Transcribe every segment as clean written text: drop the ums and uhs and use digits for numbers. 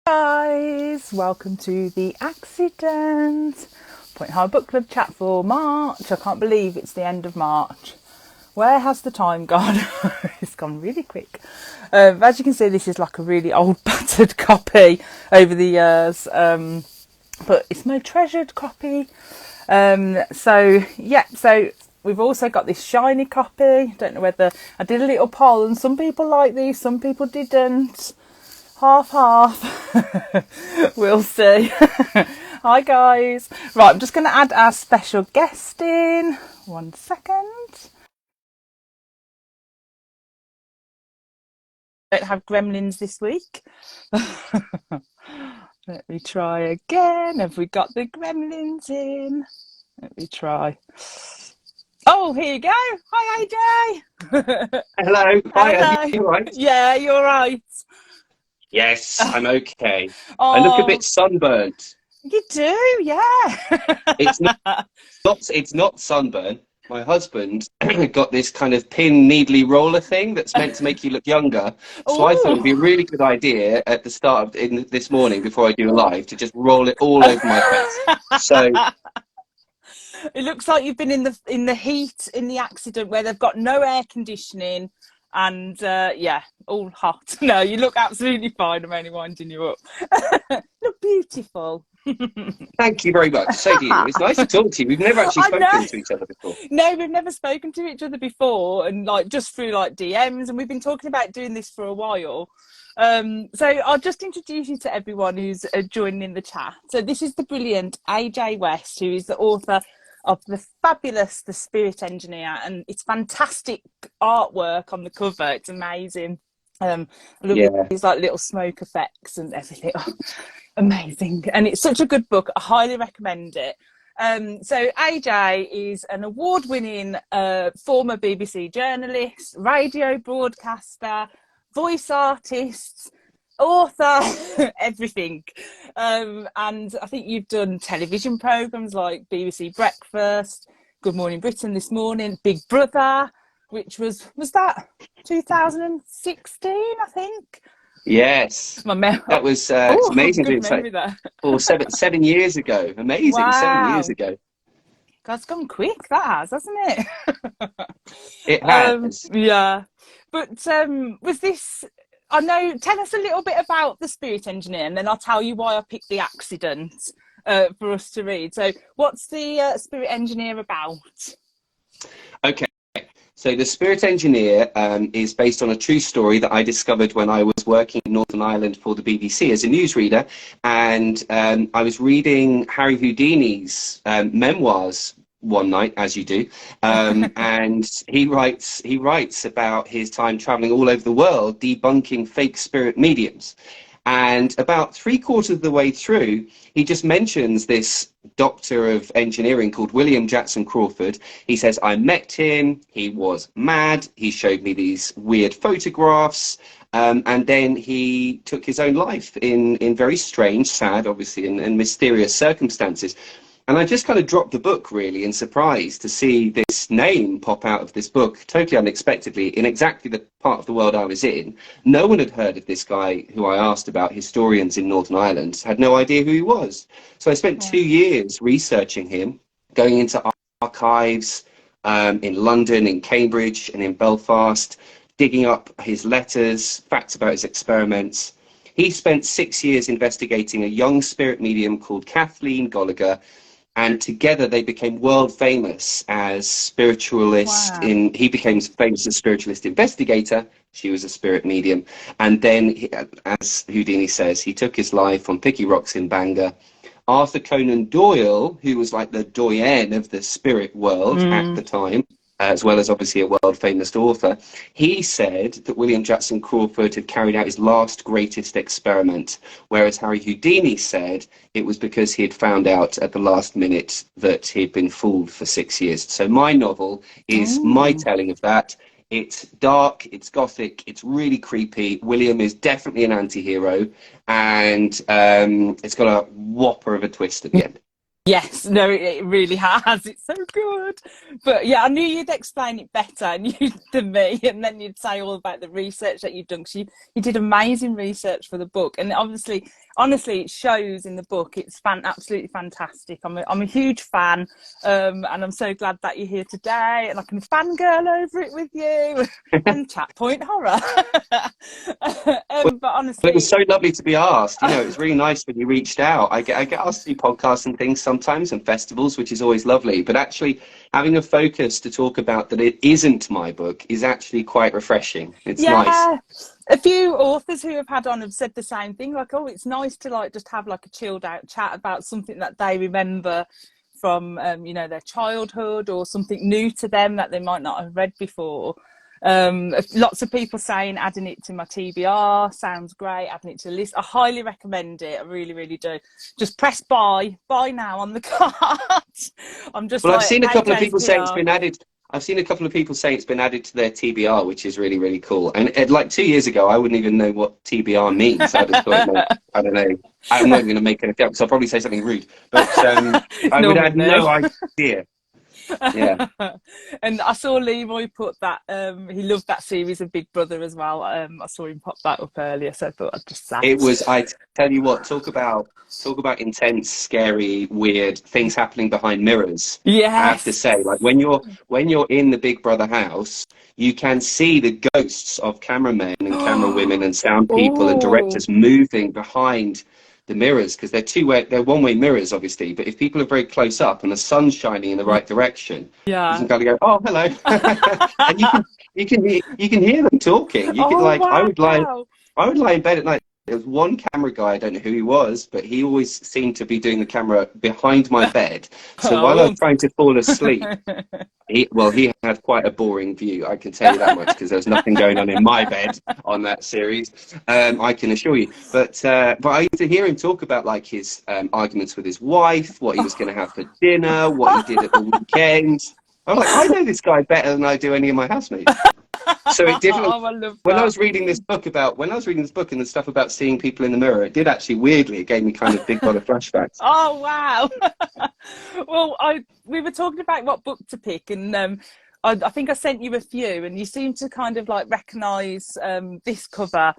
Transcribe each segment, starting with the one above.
Guys, welcome to the accident Point High Book Club chat for March. I can't believe it's the end of March. Where has the time gone? It's gone really quick. As you can see, this is like a really old battered copy over the years, but it's my treasured copy. So we've also got this shiny copy. Don't know whether I did a little poll and some people like these, some people didn't. Half. We'll see. Hi guys. Right, I'm just going to add our special guest in. 1 second. Don't have gremlins this week. Let me try again. Have we got the gremlins in? Let me try. Oh, here you go. Hi AJ. Hello, hi, are Hello. you all right? Yeah, you're right. Yes, I'm okay. I look a Oh, bit sunburnt. you do, yeah. It's not sunburn. My husband got this kind of pin needly roller thing that's meant to make you look younger. So I thought it'd be a Oh. really good idea at the start of this morning before I do a live to just roll it all over my face. So It looks like you've been in the heat in the accident where they've got no air conditioning and yeah, all hot. No, you look absolutely fine. I'm only winding you up. Look beautiful. thank you very much. So do you. It's nice to talk to you. We've never actually I know. spoken to each other before. No, we've never spoken to each other before, and like just through like DMs, and we've been talking about doing this for a while. So I'll just introduce you to everyone who's joining in the chat. So this is the brilliant AJ West, who is the author of the fabulous The Spirit Engineer, and it's fantastic artwork on the cover. It's amazing. I love Yeah. these like little smoke effects and everything. Oh, amazing, and it's such a good book. I highly recommend it. So AJ is an award-winning former BBC journalist, radio broadcaster, voice artist, author, everything. And I think you've done television programmes like BBC Breakfast, Good Morning Britain this morning, Big Brother, which was that 2016, I think. Yes. My mem- That was it's oh, amazing good doing so. memory there. Or 7 years ago. Amazing, 7 years Wow. ago. God, it's gone quick, that has, hasn't it? It has. Yeah. But was this, I know, tell us a little bit about The Spirit Engineer and then I'll tell you why I picked The Accident for us to read. So what's the Spirit Engineer about? Okay. So The Spirit Engineer is based on a true story that I discovered when I was working in Northern Ireland for the BBC as a newsreader. And I was reading Harry Houdini's memoirs one night, as you do. And he writes about his time traveling all over the world, debunking fake spirit mediums. And about three-quarters of the way through, he just mentions this doctor of engineering called William Jackson Crawford. He says, I met him, he was mad, he showed me these weird photographs, and then he took his own life in very strange, sad, obviously, and mysterious circumstances. And I just kind of dropped the book really in surprise to see this name pop out of this book totally unexpectedly in exactly the part of the world I was in. No one had heard of this guy who I asked about, historians in Northern Ireland, had no idea who he was. So I spent 2 years researching him, going into archives in London, in Cambridge and in Belfast, digging up his letters, facts about his experiments. He spent 6 years investigating a young spirit medium called Kathleen Gallagher, and together they became world famous as spiritualist. Wow. He became famous as spiritualist investigator. She was a spirit medium, and then, as Houdini says, he took his life on Picky Rocks in Bangor. Arthur Conan Doyle, who was like the doyen of the spirit world at the time, as well as obviously a world famous author, he said that William Jackson Crawford had carried out his last greatest experiment, whereas Harry Houdini said it was because he had found out at the last minute that he'd been fooled for 6 years. So my novel is my telling of that. It's dark, it's gothic, it's really creepy. William is definitely an anti-hero, and it's got a whopper of a twist at the end. Yes, no, it really has. It's so good. But yeah, I knew you'd explain it better than me, and then you'd say all about the research that you've done. 'Cause you did amazing research for the book. And obviously, honestly, it shows in the book. It's absolutely fantastic. I'm a huge fan, and I'm so glad that you're here today, and I can fangirl over it with you and chat point horror. But Well, it was honestly, so lovely to be asked. You know, it was really nice when you reached out. I get asked to do podcasts and things sometimes and festivals, which is always lovely. But actually, having a focus to talk about that it isn't my book is actually quite refreshing. It's nice. yeah, a few authors who have had on have said the same thing. Like, oh, it's nice to like just have like a chilled out chat about something that they remember from, you know, their childhood, or something new to them that they might not have read before. Lots of people saying adding it to my TBR sounds great, adding it to the list. I highly recommend it. I really, really do. Just press buy now on the card. I'm just Well, I've like seen a couple of AJ's people say it's PR. been added. I've seen a couple of people say it's been added to their TBR, which is really, really cool. And like 2 years ago, I wouldn't even know what TBR means. I just thought it meant, I don't know. I'm not even going to make an joke, so I'll probably say something rude. But I would Normally have me. no idea. Yeah. And I saw Leroy put that, he loved that series of Big Brother as well. I saw him pop that up earlier, so I thought I'd just say. It was, I tell you what, talk about intense, scary, weird things happening behind mirrors. I have to Yes. say, like when you're in the Big Brother house, you can see the ghosts of cameramen and camera women and sound people and Oh, directors moving behind the mirrors, because they're one-way mirrors, obviously. But if people are very close up and the sun's shining in the right direction, you yeah. can kind of go, "Oh, hello," and you can hear them talking. You could Oh, like wow. I would lie in bed at night. There was one camera guy, I don't know who he was, but he always seemed to be doing the camera behind my bed. So while I was Oh. trying to fall asleep, he had quite a boring view, I can tell you that much, because there's nothing going on in my bed on that series, I can assure you. But I used to hear him talk about like his arguments with his wife, what he was going to have for dinner, what he did at the weekend. I was like, I know this guy better than I do any of my housemates. So it definitely, Oh, I love when I that. was reading this book and the stuff about seeing people in the mirror, it did actually weirdly, it gave me kind of Big Brother flashbacks. Oh, wow. Well, we were talking about what book to pick, and I think I sent you a few, and you seem to kind of like recognise this cover,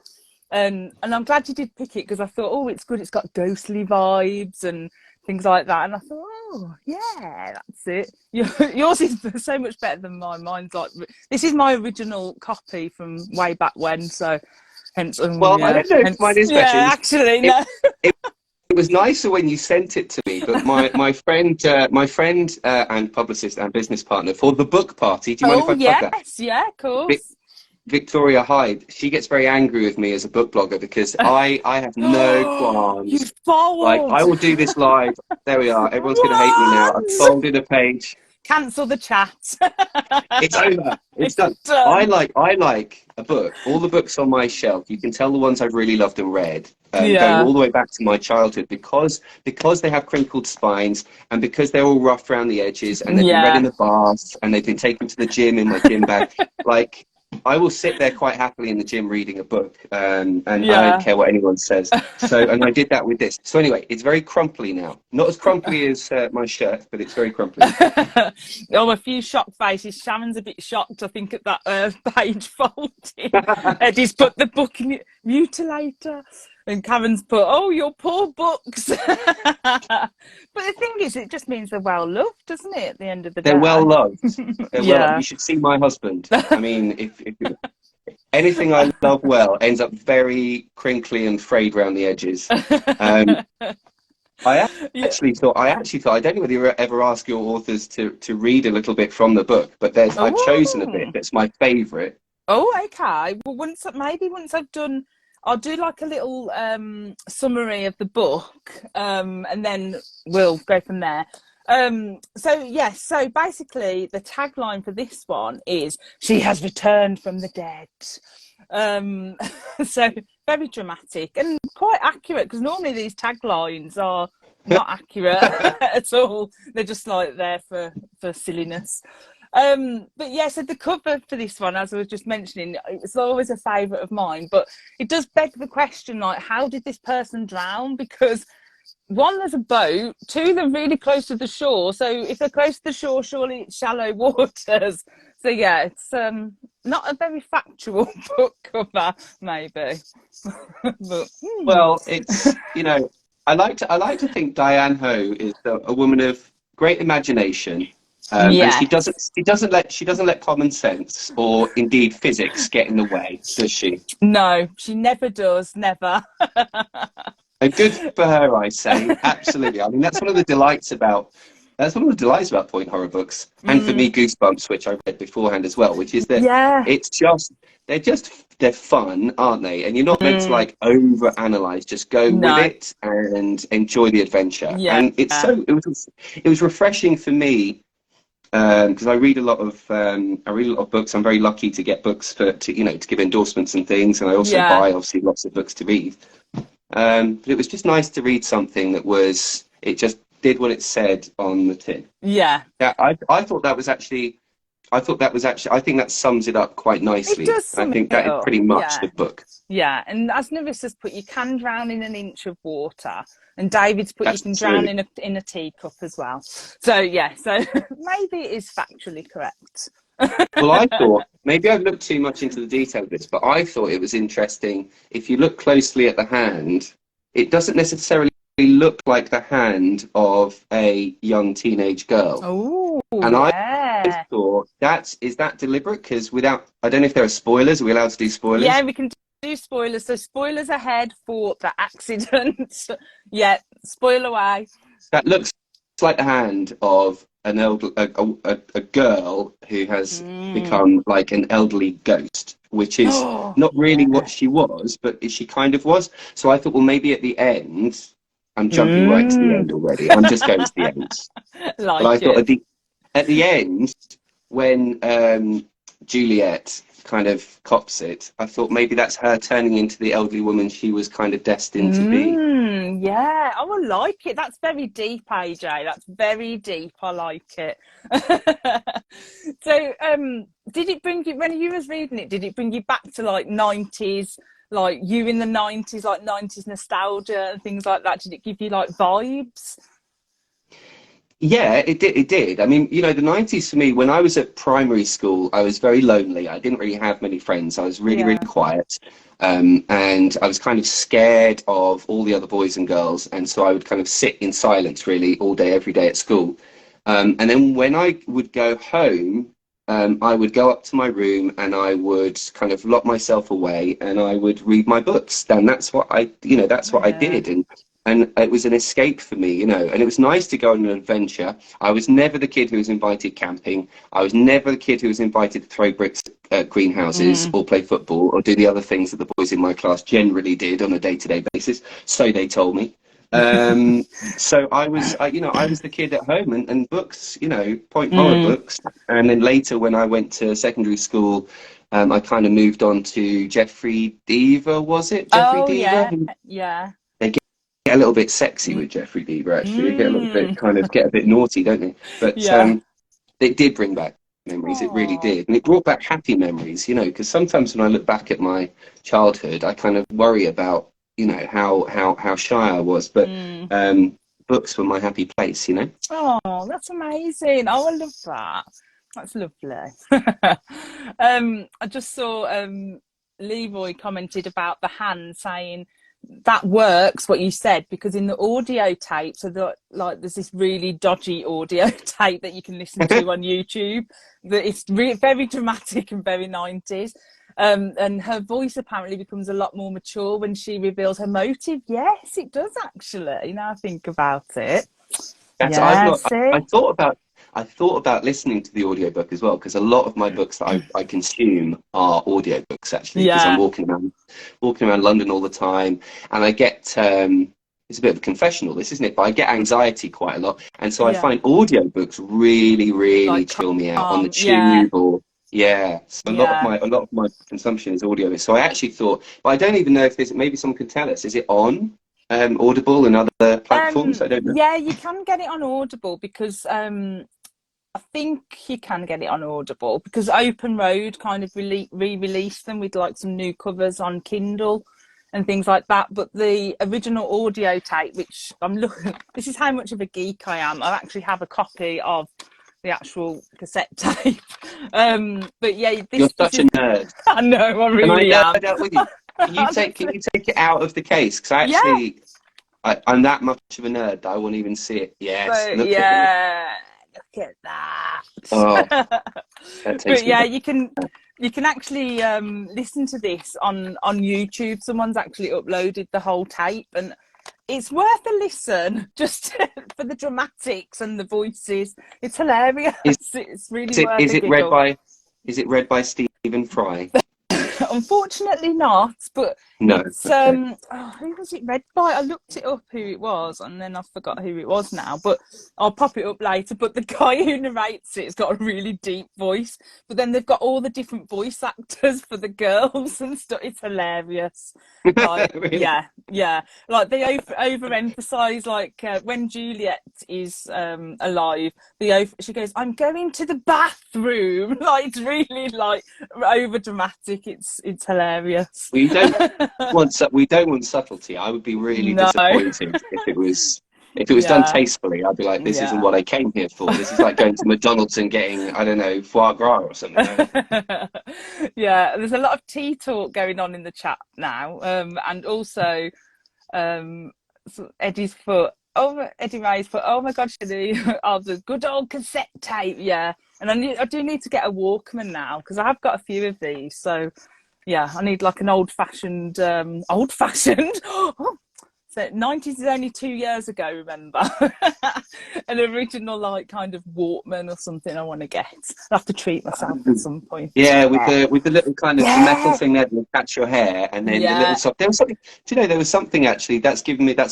and I'm glad you did pick it, because I thought, oh, it's good. It's got ghostly vibes and things like that, and I thought, oh, yeah, that's it. Yours is so much better than mine. Mine's like, this is my original copy from way back when, so hence, Well, I yeah, don't know if hence, mine is better. yeah, actually, It, no. it, it was nicer when you sent it to me, but my friend and publicist and business partner for the book party, do you mind if Oh, I plug that? yes, yeah, of Vic, course. Victoria Hyde, she gets very angry with me as a book blogger because I have no You qualms. Like, fold. I will do this live. There we are. Everyone's going to hate me now. I've What? folded a page. Cancel the chat. It's over. It's It's done. I done. like I like a book. All the books on my shelf, you can tell the ones I've really loved and read, going Yeah, all the way back to my childhood, because they have crinkled spines and because they're all rough around the edges and they've been read in yeah, the bath and they've been taken to the gym in my gym bag. Like, I will sit there quite happily in the gym reading a book, and I don't yeah. care what anyone says. So, and I did that with this. So anyway, it's very crumply now. Not as crumply as my shirt, but it's very crumply. Oh, a few shocked faces. Shannon's a bit shocked, I think, at that page folding. Eddie's put the book in mutilator. And Karen's put, oh, your poor books. But the thing is, it just means they're well loved, doesn't it, at the end of the They're well day? loved. They're well. Yeah. You should see my husband. I mean, if anything I love well ends up very crinkly and frayed around the edges. Um, I Yeah. actually thought, I don't know whether you ever ask your authors to read a little bit from the book, but I've chosen a bit Oh. that's my favourite. Oh, okay. Well, once I've done, I'll do like a little summary of the book, and then we'll go from there. So yes, so basically the tagline for this one is "She has returned from the dead." Um, so very dramatic and quite accurate, because normally these taglines are not accurate at all. They're just like there for silliness. But yeah, so the cover for this one, as I was just mentioning, it's always a favourite of mine, but it does beg the question, like, how did this person drown? Because one, there's a boat, two, they're really close to the shore. So if they're close to the shore, surely it's shallow waters. So yeah, it's not a very factual book cover, maybe. But Well, it's, I like to think Diane Ho is a woman of great imagination, and yes. she doesn't let common sense or indeed physics get in the way, does she? No, she never does, never. And good for her, I say. Absolutely. I mean, that's one of the delights about point horror books, and for me, Mm, Goosebumps, which I read beforehand as well, which is that yeah. it's just they're fun, aren't they? And you're not meant to Mm, like over analyze, just go with no. it and enjoy the adventure. Yeah. And it was refreshing for me because I read a lot of books. I'm very lucky to get books to give endorsements and things, and I also Yeah. buy obviously lots of books to read. But it was just nice to read something it just did what it said on the tin. Yeah. Yeah, I think that sums it up quite It nicely. does I sum think it that is up. pretty much Yeah. the book. Yeah. And as Nerissa's put, you can drown in an inch of water. And David's put, you That's can drown true. in a teacup as well. So yeah, so maybe it is factually correct. Well, I thought maybe I've looked too much into the detail of this, but I thought it was interesting. If you look closely at the hand, it doesn't necessarily look like the hand of a young teenage girl. Oh, And I yeah. thought is that deliberate? Because I don't know if there are spoilers. Are we allowed to do Yeah, spoilers? we can do spoilers. So spoilers ahead for the accident. Yeah, spoil away. That looks like the hand of a girl who has Mm. become like an elderly ghost, which is Oh, not really what yeah. she was, but she kind of was. So I thought, well, maybe at the end, I'm jumping right to the Mm. end already. I'm just going to the end. But I Like thought it. at the end, when Juliet kind of cops it, I thought maybe that's her turning into the elderly woman she was kind of destined to be. Yeah. Oh, I like it. That's very deep, AJ. That's very deep. I like it. So, did it bring you when you was reading it? Did it bring you back to like 90s, like you in the 90s, like 90s nostalgia and things like that? Did it give you like vibes? Yeah, it did. It did. I mean, the 90s for me, when I was at primary school, I was very lonely. I didn't really have many friends. I was really, really Yeah. quiet. And I was kind of scared of all the other boys and girls. And so I would kind of sit in silence really all day, every day at school. And then when I would go home, I would go up to my room and I would kind of lock myself away and I would read my books. And that's what I Yeah. did. And it was an escape for me, and it was nice to go on an adventure. I was never the kid who was invited camping. I was never the kid who was invited to throw bricks at greenhouses Mm. or play football or do the other things that the boys in my class generally did on a day-to-day basis. So they told me. So I was the kid at home and books, point horror Mm. books. And then later when I went to secondary school, I kind of moved on to Jeffrey Deaver, was it? Jeffrey Oh, Deaver? yeah. Yeah. They get a little bit sexy Mm. with Jeffrey Deaver, actually. They get a little bit, Mm. kind of get a bit naughty, don't they? But Yeah. it did bring back memories. It really Oh. did. And it brought back happy memories, because sometimes when I look back at my childhood, I kind of worry about, how shy I was. But Mm. books were my happy place. Oh, that's amazing. Oh, I love that. That's lovely. I just saw Leroy commented about the hand saying that works what you said because in the audio tape, so there's this really dodgy audio tape that you can listen to on YouTube that it's very dramatic and very 90s. And her voice apparently becomes a lot more mature when she reveals her motive. Yes, it does actually. Now I think about it. That's I've Yeah, not see? I thought about listening to the audiobook as well because a lot of my books that I consume are audiobooks actually because I'm Yeah, walking around London all the time and I get it's a bit of a confessional this isn't it but I get anxiety quite a lot and so I yeah. find audiobooks really really Like chill me out on the yeah, tube or yeah so yeah. a lot of my consumption is audio so I actually thought but I don't even know if there's maybe someone could tell us is it on Audible and other platforms I don't know. Yeah, you can get it on Audible because I think you can get it on Audible because Open Road kind of re-released them with like some new covers on Kindle and things like that. But the original audio tape, which I'm looking, this is how much of a geek I am. I actually have a copy of the actual cassette tape. But yeah, You're this such a is. nerd. I know, I Can I really am. nerd out with you? Can you take it out of the case? Because Yeah. I'm that much of a nerd that I won't even see it. Yes, So look at me. yeah, look at Oh, that. that But takes me yeah, back. you can actually listen to this on YouTube. Someone's actually uploaded the whole tape, and it's worth a listen just for the dramatics and the voices. It's hilarious. Is, It's really worth is a it read giggle. by Stephen Fry? Unfortunately not, but No. it's Okay. who was it read by? I looked it up who it was and then I forgot who it was now, but I'll pop it up later. But the guy who narrates it has got a really deep voice, but then they've got all the different voice actors for the girls and stuff. It's hilarious. Like Really? yeah, like they overemphasize like when Juliet is alive, she goes, "I'm going to the bathroom." Like it's really like over dramatic. It's hilarious. We don't want subtlety. I would be really No. disappointed if it was done Yeah. tastefully. I'd be like, this isn't Yeah. what I came here for. This is like going to McDonald's and getting, I don't know, foie gras or something. Yeah, there's a lot of tea talk going on in the chat now, and also Eddie's foot. Oh, Eddie Ray's foot. Oh my God, Shelley! Oh, the good old cassette tape. Yeah, and I do need to get a Walkman now because I have got a few of these. So yeah, I need like an old fashioned. So 90s is only 2 years ago, remember? An original like kind of Walkman or something I want to get. I'll have to treat myself at some point. Yeah, Yeah. with the little kind of the metal Yeah. thing there to catch your hair, and then the little Yeah. soft. There was something. Do you know there was something actually that's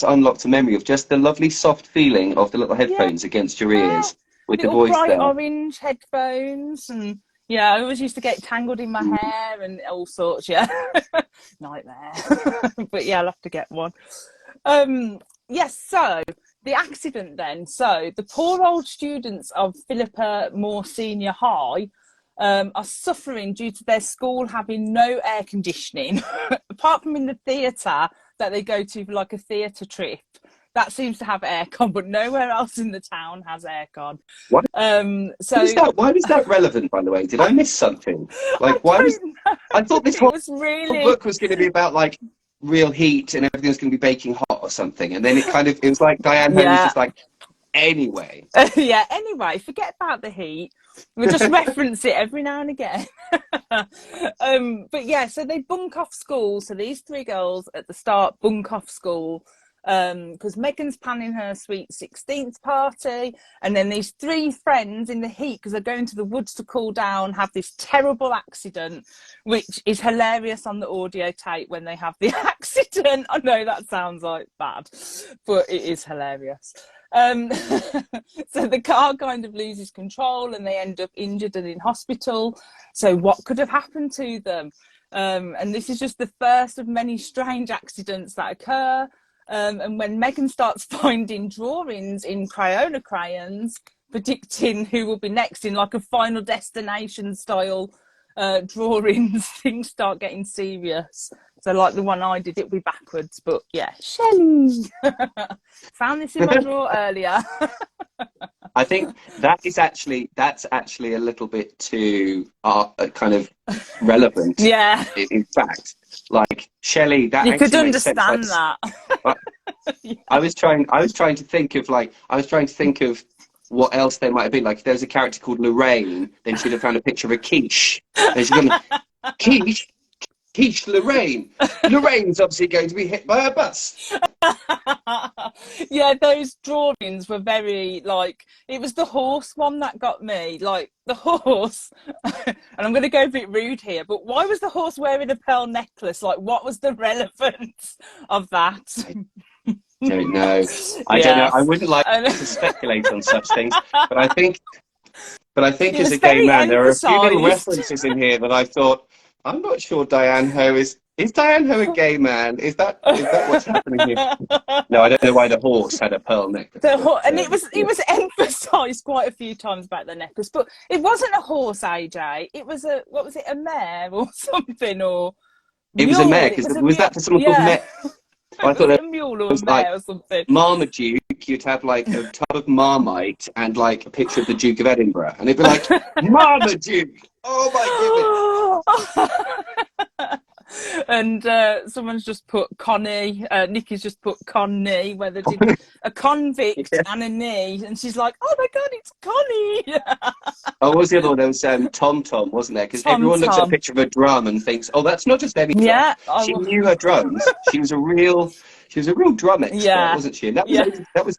unlocked a memory of just the lovely soft feeling of the little Yeah. headphones against your ears with the Little voice bright there. orange headphones and yeah, I always used to get tangled in my hair and all sorts, yeah. Nightmare. But yeah, I'll have to get one. Yes, so the accident then. So the poor old students of Philippa Moore Senior High are suffering due to their school having no air conditioning, apart from in the theatre that they go to for like a theatre trip. That seems to have aircon, but nowhere else in the town has aircon. What So why was that relevant, by the way? Did I miss something? I Like, don't know. I thought this It whole was really book was going to be about like real heat and everything was going to be baking hot or something, and then it was like Diane Hoh was yeah. just like, anyway. Yeah, anyway, forget about the heat. We'll just reference it every now and again. But yeah, so they bunk off school. So these three girls at the start bunk off school because Megan's planning her sweet 16th party. And then these three friends in the heat, because they're going to the woods to cool down, have this terrible accident, which is hilarious on the audio tape when they have the accident. I know that sounds like bad, but it is hilarious. So the car kind of loses control and they end up injured and in hospital. So what could have happened to them? And this is just the first of many strange accidents that occur. And when Megan starts finding drawings in Crayola crayons predicting who will be next in like a Final Destination style drawings, things start getting serious. So like the one I did, it'll be backwards, but yeah, Shelley. Found this in my drawer earlier. I think that's actually a little bit too kind of relevant. Yeah, In fact, like Shelley, that you could actually makes sense. understand that. Yeah. I was trying to think of what else there might have been. Like if there was a character called Lorraine, then she'd have found a picture of a quiche. Then she'd gone, quiche, Lorraine. Lorraine's obviously going to be hit by a bus. Yeah, those drawings were very like, it was the horse one that got me. Like the horse, and I'm going to go a bit rude here, but why was the horse wearing a pearl necklace? Like, what was the relevance of that? Don't know. I don't know. I wouldn't like to speculate on such things, but I think It as was a gay very man, there are a few little emphasised. references in here that I thought, I'm not sure Diane Hoh is Diane Hoh a gay man? Is that what's happening here? No, I don't know why the horse had a pearl necklace. And it was emphasised quite a few times about the necklace, but it wasn't a horse, AJ. It was a mare or something, or it mule. was a mare, because was that for someone called Mare? I Was thought it it a mule or was a like mare or something? Marmaduke you'd have like a tub of Marmite and like a picture of the Duke of Edinburgh, and it'd be like, Marmaduke! Oh my goodness! And someone's just put Connie. Nikki's just put Connie, where they did a convict Yeah. and a knee, and she's like, "Oh my god, it's Connie!" Oh, what was the other one? There was Tom Tom, wasn't there? Because Tom everyone looks at a Tom. picture of a drum and thinks, "Oh, that's not just any drum." Yeah. She Oh, knew her drums. She was a real drum expert, yeah. wasn't she? And that was Yeah. that was.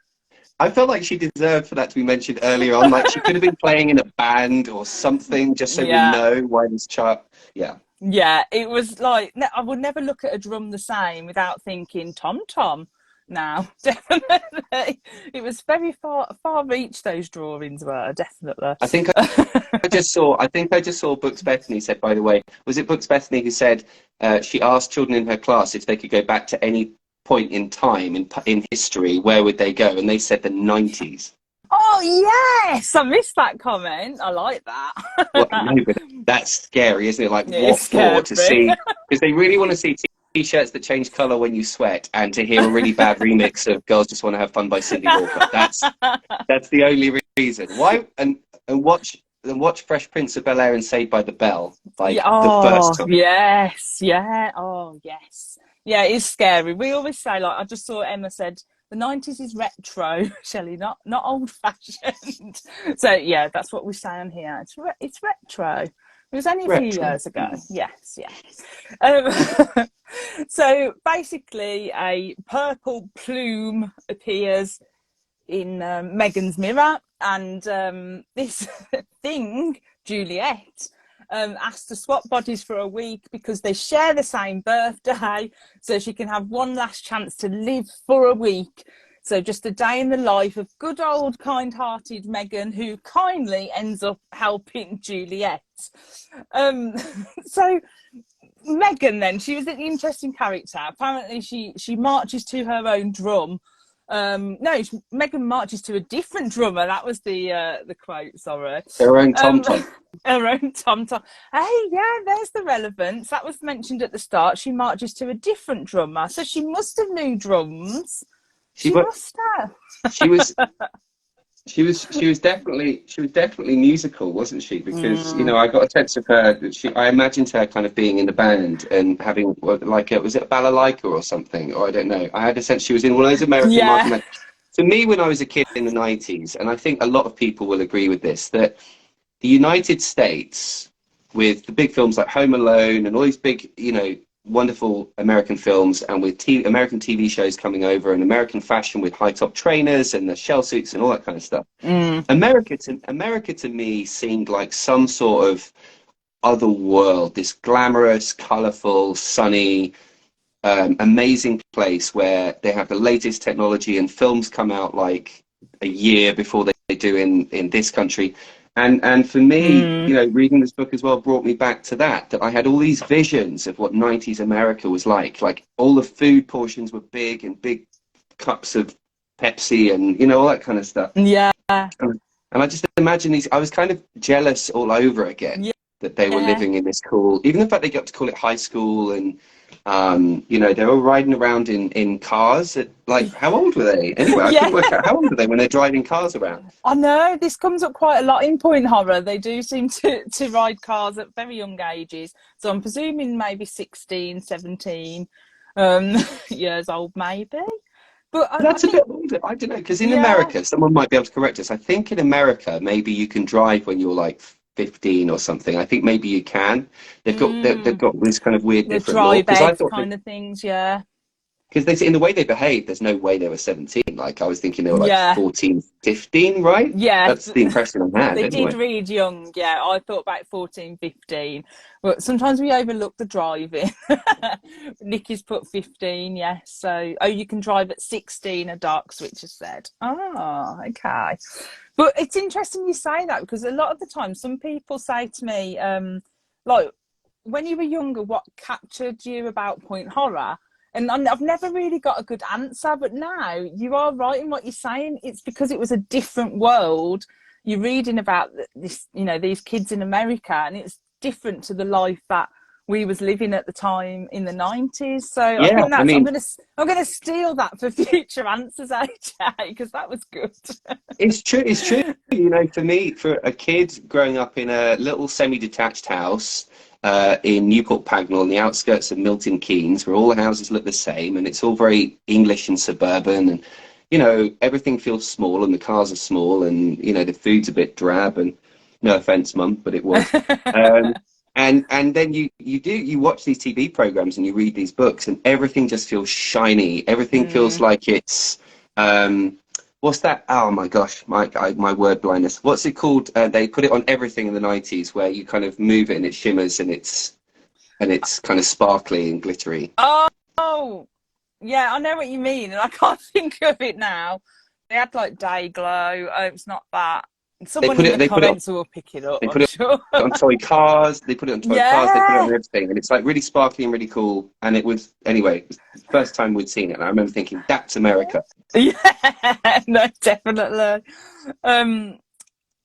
I felt like she deserved for that to be mentioned earlier on. Like she could have been playing in a band or something, just so we Yeah. know why this chart. Yeah. Yeah. It was like I would never look at a drum the same without thinking Tom Tom. Now, definitely, it was very far reach. Those drawings were definitely. I think I just saw Books Bethany said, by the way, was it Books Bethany who said she asked children in her class if they could go back to any point in time in history, where would they go? And they said the 90s. Oh yes, I missed that comment. I like that. Well, I know, but that's scary, isn't it? Like, It what is for? To scary. see, because they really want to see t-shirts that change color when you sweat, and to hear a really bad remix of "Girls Just Want to Have Fun" by Cyndi Lauper. That's the only reason. Why? And watch Fresh Prince of Bel-Air and Saved by the Bell, like Yeah, the first oh time. yes, yeah, oh yes, yeah. It's scary. We always say, like, I just saw Emma said the 90s is retro, Shelley, not old fashioned. So yeah, that's what we say on here. It's retro. It was only a few Retro. years ago. Yes, yes. Um, so basically, a purple plume appears in Megan's mirror, and this thing, Juliet, asked to swap bodies for a week because they share the same birthday, so she can have one last chance to live for a week. So just a day in the life of good old kind-hearted Megan, who kindly ends up helping Juliet. So Megan, then, she was an interesting character. Apparently she marches to her own drum. No, Megan marches to a different drummer. That was the quote. Sorry, Their own Tom Tom. her own Tom Tom. Hey, yeah, there's the relevance. That was mentioned at the start. She marches to a different drummer, so she must have knew drums. She must have. She was she was definitely musical, wasn't she? Because I got a sense of her that I imagined her kind of being in the band and having like was it a balalaika or something, or I don't know. I had a sense she was in one of those American marching bands. To me, when I was a kid in the 90s, and I think a lot of people will agree with this, that the United States, with the big films like Home Alone and all these big, wonderful American films, and with American TV shows coming over, and American fashion with high top trainers and the shell suits and all that kind of stuff. America to me seemed like some sort of other world, this glamorous, colorful, sunny, amazing place where they have the latest technology, and films come out like a year before they do in this country. And for me, reading this book as well brought me back to that I had all these visions of what 90s America was like. Like all the food portions were big, and big cups of Pepsi and, all that kind of stuff. Yeah. And I just imagine I was kind of jealous all over again that they were living in this cool, even the fact they got to call it high school, and they were riding around in cars at, like, how old were they? Anyway, I couldn't work out how old are they when they're driving cars around. I know, this comes up quite a lot in Point Horror. They do seem to ride cars at very young ages. So I'm presuming maybe 16, 17 years old, maybe. But That's a bit older. I don't know, because in America, someone might be able to correct us. I think in America, maybe you can drive when you're like 15 or something. I think maybe you can. They've got this kind of weird different law. Because I thought kind of things, because in the way they behave, there's no way they were 17. Like, I was thinking they were like 14, 15, right? Yeah. That's the impression I had. They anyway. did read young, I thought about 14, 15. But sometimes we overlook the driving. Nikki's put 15, yes. So, you can drive at 16, a dark switch has said. Oh, okay. But it's interesting you say that, because a lot of the time some people say to me, like, when you were younger, what captured you about Point Horror? And I've never really got a good answer, but now you are right in what you're saying. It's because it was a different world. You're reading about this, these kids in America, and it's different to the life that we was living at the time in the 90s. So I Yeah, think I that's mean, I'm gonna steal that for future answers, AJ, because that was good. it's true. It's true. You know, for me, for a kid growing up in a little semi-detached house in Newport Pagnell, on the outskirts of Milton Keynes, where all the houses look the same, and it's all very English and suburban, and you know, everything feels small, and the cars are small, and you know, the food's a bit drab. And no offense, Mum, but it was. Um, and then you watch these TV programs and you read these books, and everything just feels shiny. Everything feels like it's what's that? Oh my gosh, my word blindness. What's it called? They put it on everything in the 90s, where you kind of move it and it shimmers and it's kind of sparkly and glittery. Oh, yeah, I know what you mean, and I can't think of it now. They had like day glow. Oh, it's not that. They Someone put in it the they put it comments will pick it up, they I'm put it sure. on toy cars. They put it on toy cars. They put it on Yeah. everything, and it's like really sparkly and really cool. And it was anyway. It was the first time we'd seen it, and I remember thinking, "That's America." Yeah, no, definitely. Um,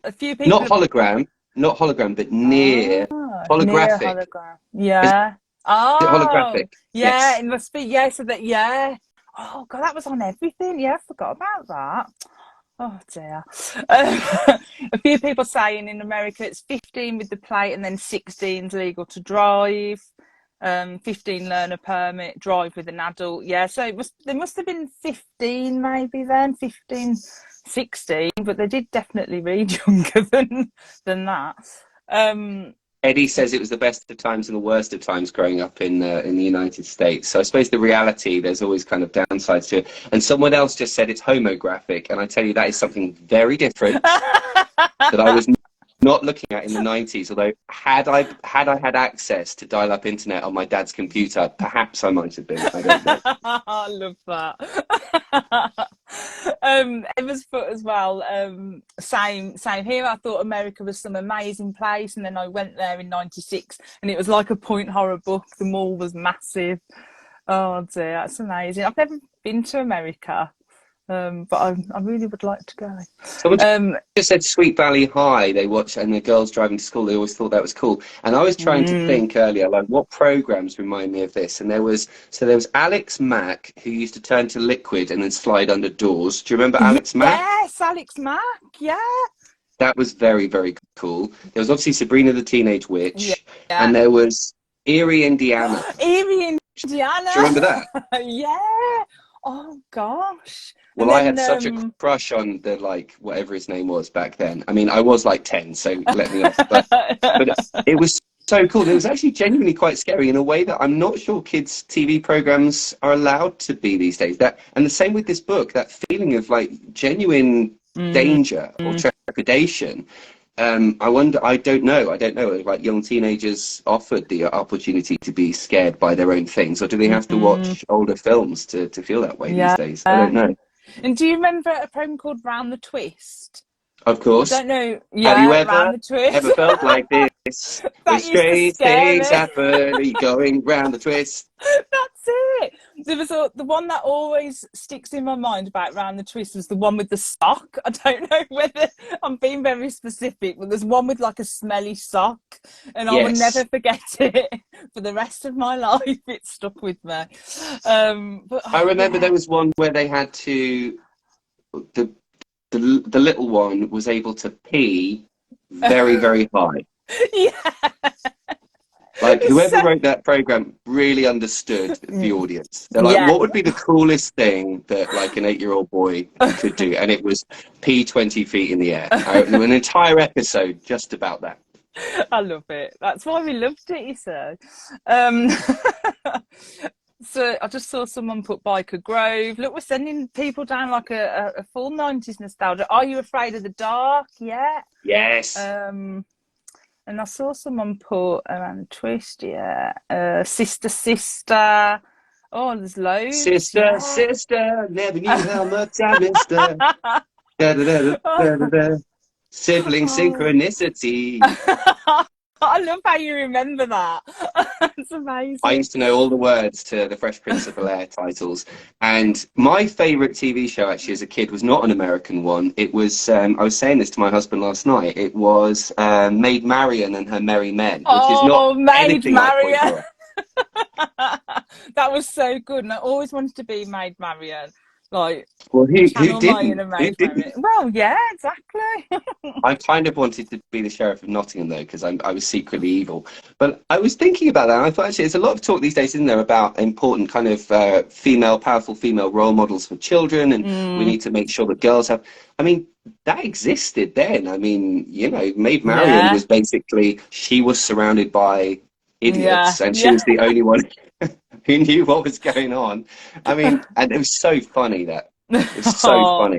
a few people Not have hologram, not hologram, but near near holographic. hologram. Is Yeah. it Oh, holographic? yeah, Yes. it must be. Yeah, so that, yeah. Oh, God, that was on everything. Yeah, I forgot about that. Oh, dear. A few people saying in America it's 15 with the plate and then 16 is legal to drive. 15 learner permit, drive with an adult. Yeah, so there must have been 15 maybe then, 15, 16, but they did definitely read younger than that. Um, Eddie says it was the best of times and the worst of times growing up in the United States. So I suppose the reality, there's always kind of downsides to it. And someone else just said it's homographic, and I tell you that is something very different that I was not looking at in the 90s. Although had access to dial-up internet on my dad's computer, perhaps I might have been. I don't know. I love that. Emma's foot as well. Same here. I thought America was some amazing place, and then I went there in '96, and it was like a point horror book. The mall was massive. Oh dear, that's amazing. I've never been to America, but I really would like to go. Someone just said Sweet Valley High. They watch, and the girls driving to school. They always thought that was cool. And I was trying to think earlier, like what programs remind me of this. And there was Alex Mack, who used to turn to liquid and then slide under doors. Do you remember Alex Mack? Yes, Alex Mack. Yeah. That was very, very cool. There was obviously Sabrina the Teenage Yeah. Witch, and there was Erie, Indiana. Erie, Indiana. Do you remember that? Yeah. Oh gosh. Well, And I then, had such a crush on the like whatever his name was back then. I mean, I was like 10, so let me off. But it was so cool. It was actually genuinely quite scary in a way that I'm not sure kids' TV programs are allowed to be these days. That and the same with this book. That feeling of like genuine danger or trepidation. I wonder. I don't know. Like young teenagers offered the opportunity to be scared by their own things, or do they have to watch older films to feel that way these days? I don't know. And do you remember a program called Round the Twist? Of I course. don't know. Have you Yeah, Round the Twist. ever felt like this? When That used to strange scare things me. happen, going round the twist. That's it. There was the one that always sticks in my mind about Round the Twist was the one with the sock. I don't know whether I'm being very specific, but there's one with like a smelly sock, and I will never Yes. forget it for the rest of my life. It stuck with me. But I remember yeah. there was one where they had to the the little one was able to pee very, very high. Yeah. Like whoever So, wrote that program really understood the audience. They're like, yeah. what would be the coolest thing that like an 8-year-old boy could do? And it was pee 20 feet in the air. An entire episode just about that. I love it. That's why we loved it, you said. Um, so I just saw someone put Biker Grove. Look, we're sending people down like a full 90s nostalgia. Are You Afraid of the Dark? Yeah. Yes. And I saw someone put Around the Twist, yeah. Sister, Sister. Oh, there's loads. Sister, yeah. sister, never knew how much I missed her. Da, da, da, da, da, da. Sibling synchronicity. I love how you remember that. It's I amazing. used to know all the words to the Fresh Prince of Bel-Air titles. And my favourite TV show actually as a kid was not an American one. It was, I was saying this to my husband last night, it was Maid Marian and Her Merry Men, which is not Oh, Maid anything like Boy Marian. George. That was so good. And I always wanted to be Maid Marian. Like, Well, who Channel May and didn't? a Who Maid didn't? Marian. Well, yeah, exactly. I kind of wanted to be the Sheriff of Nottingham though, because I was secretly evil. But I was thinking about that, and I thought actually there's a lot of talk these days, isn't there, about important kind of powerful female role models for children, and we Mm, need to make sure that girls have. I mean, that existed then. I mean, you know, Maid Marian yeah, was basically she was surrounded by yeah, idiots, and she yeah. was the only one who knew what was going on. I mean, and it was so funny that it was so Oh, funny.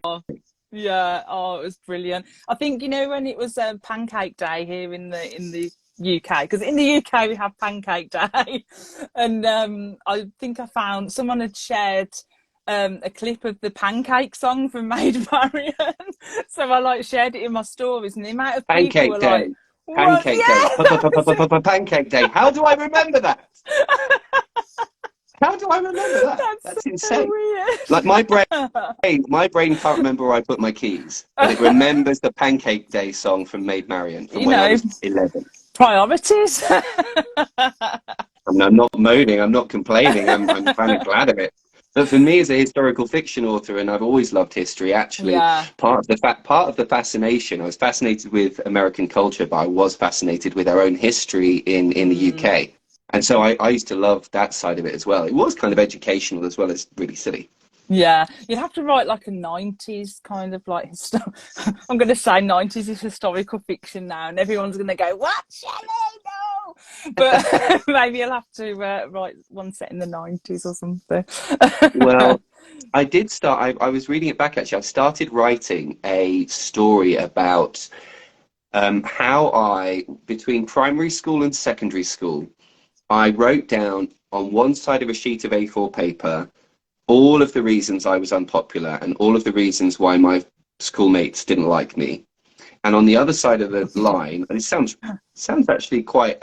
yeah. Oh, it was brilliant. I think, you know, when it was Pancake Day here in the UK, because in the UK we have Pancake Day, and I think I found someone had shared a clip of the Pancake song from Maid Marian, so I like shared it in my stories, and the amount of people Pancake were like, Day. "What? Pancake Day. Yeah, Pancake Day. How do I remember that? How do I remember that? that's That's so insane. Like weird." my brain can't remember where I put my keys, but it remembers the Pancake Day song from Maid Marian from You when I know, was 11. priorities. I mean, I'm not moaning, I'm not complaining, I'm kind of glad of it. But for me, as a historical fiction author, and I've always loved history, actually, Yeah. part of the fascination, I was fascinated with American culture, but I was fascinated with our own history in the Mm. UK. And so I used to love that side of it as well. It was kind of educational as well as really silly. Yeah, you'd have to write like a 90s kind of like I'm going to say 90s is historical fiction now, and everyone's going to go, "What, Shelley? No!" But maybe you'll have to write one set in the 90s or something. Well, I did start, I was reading it back actually. I started writing a story about how between primary school and secondary school, I wrote down on one side of a sheet of A4 paper all of the reasons I was unpopular and all of the reasons why my schoolmates didn't like me. And on the other side of the line, and it sounds actually quite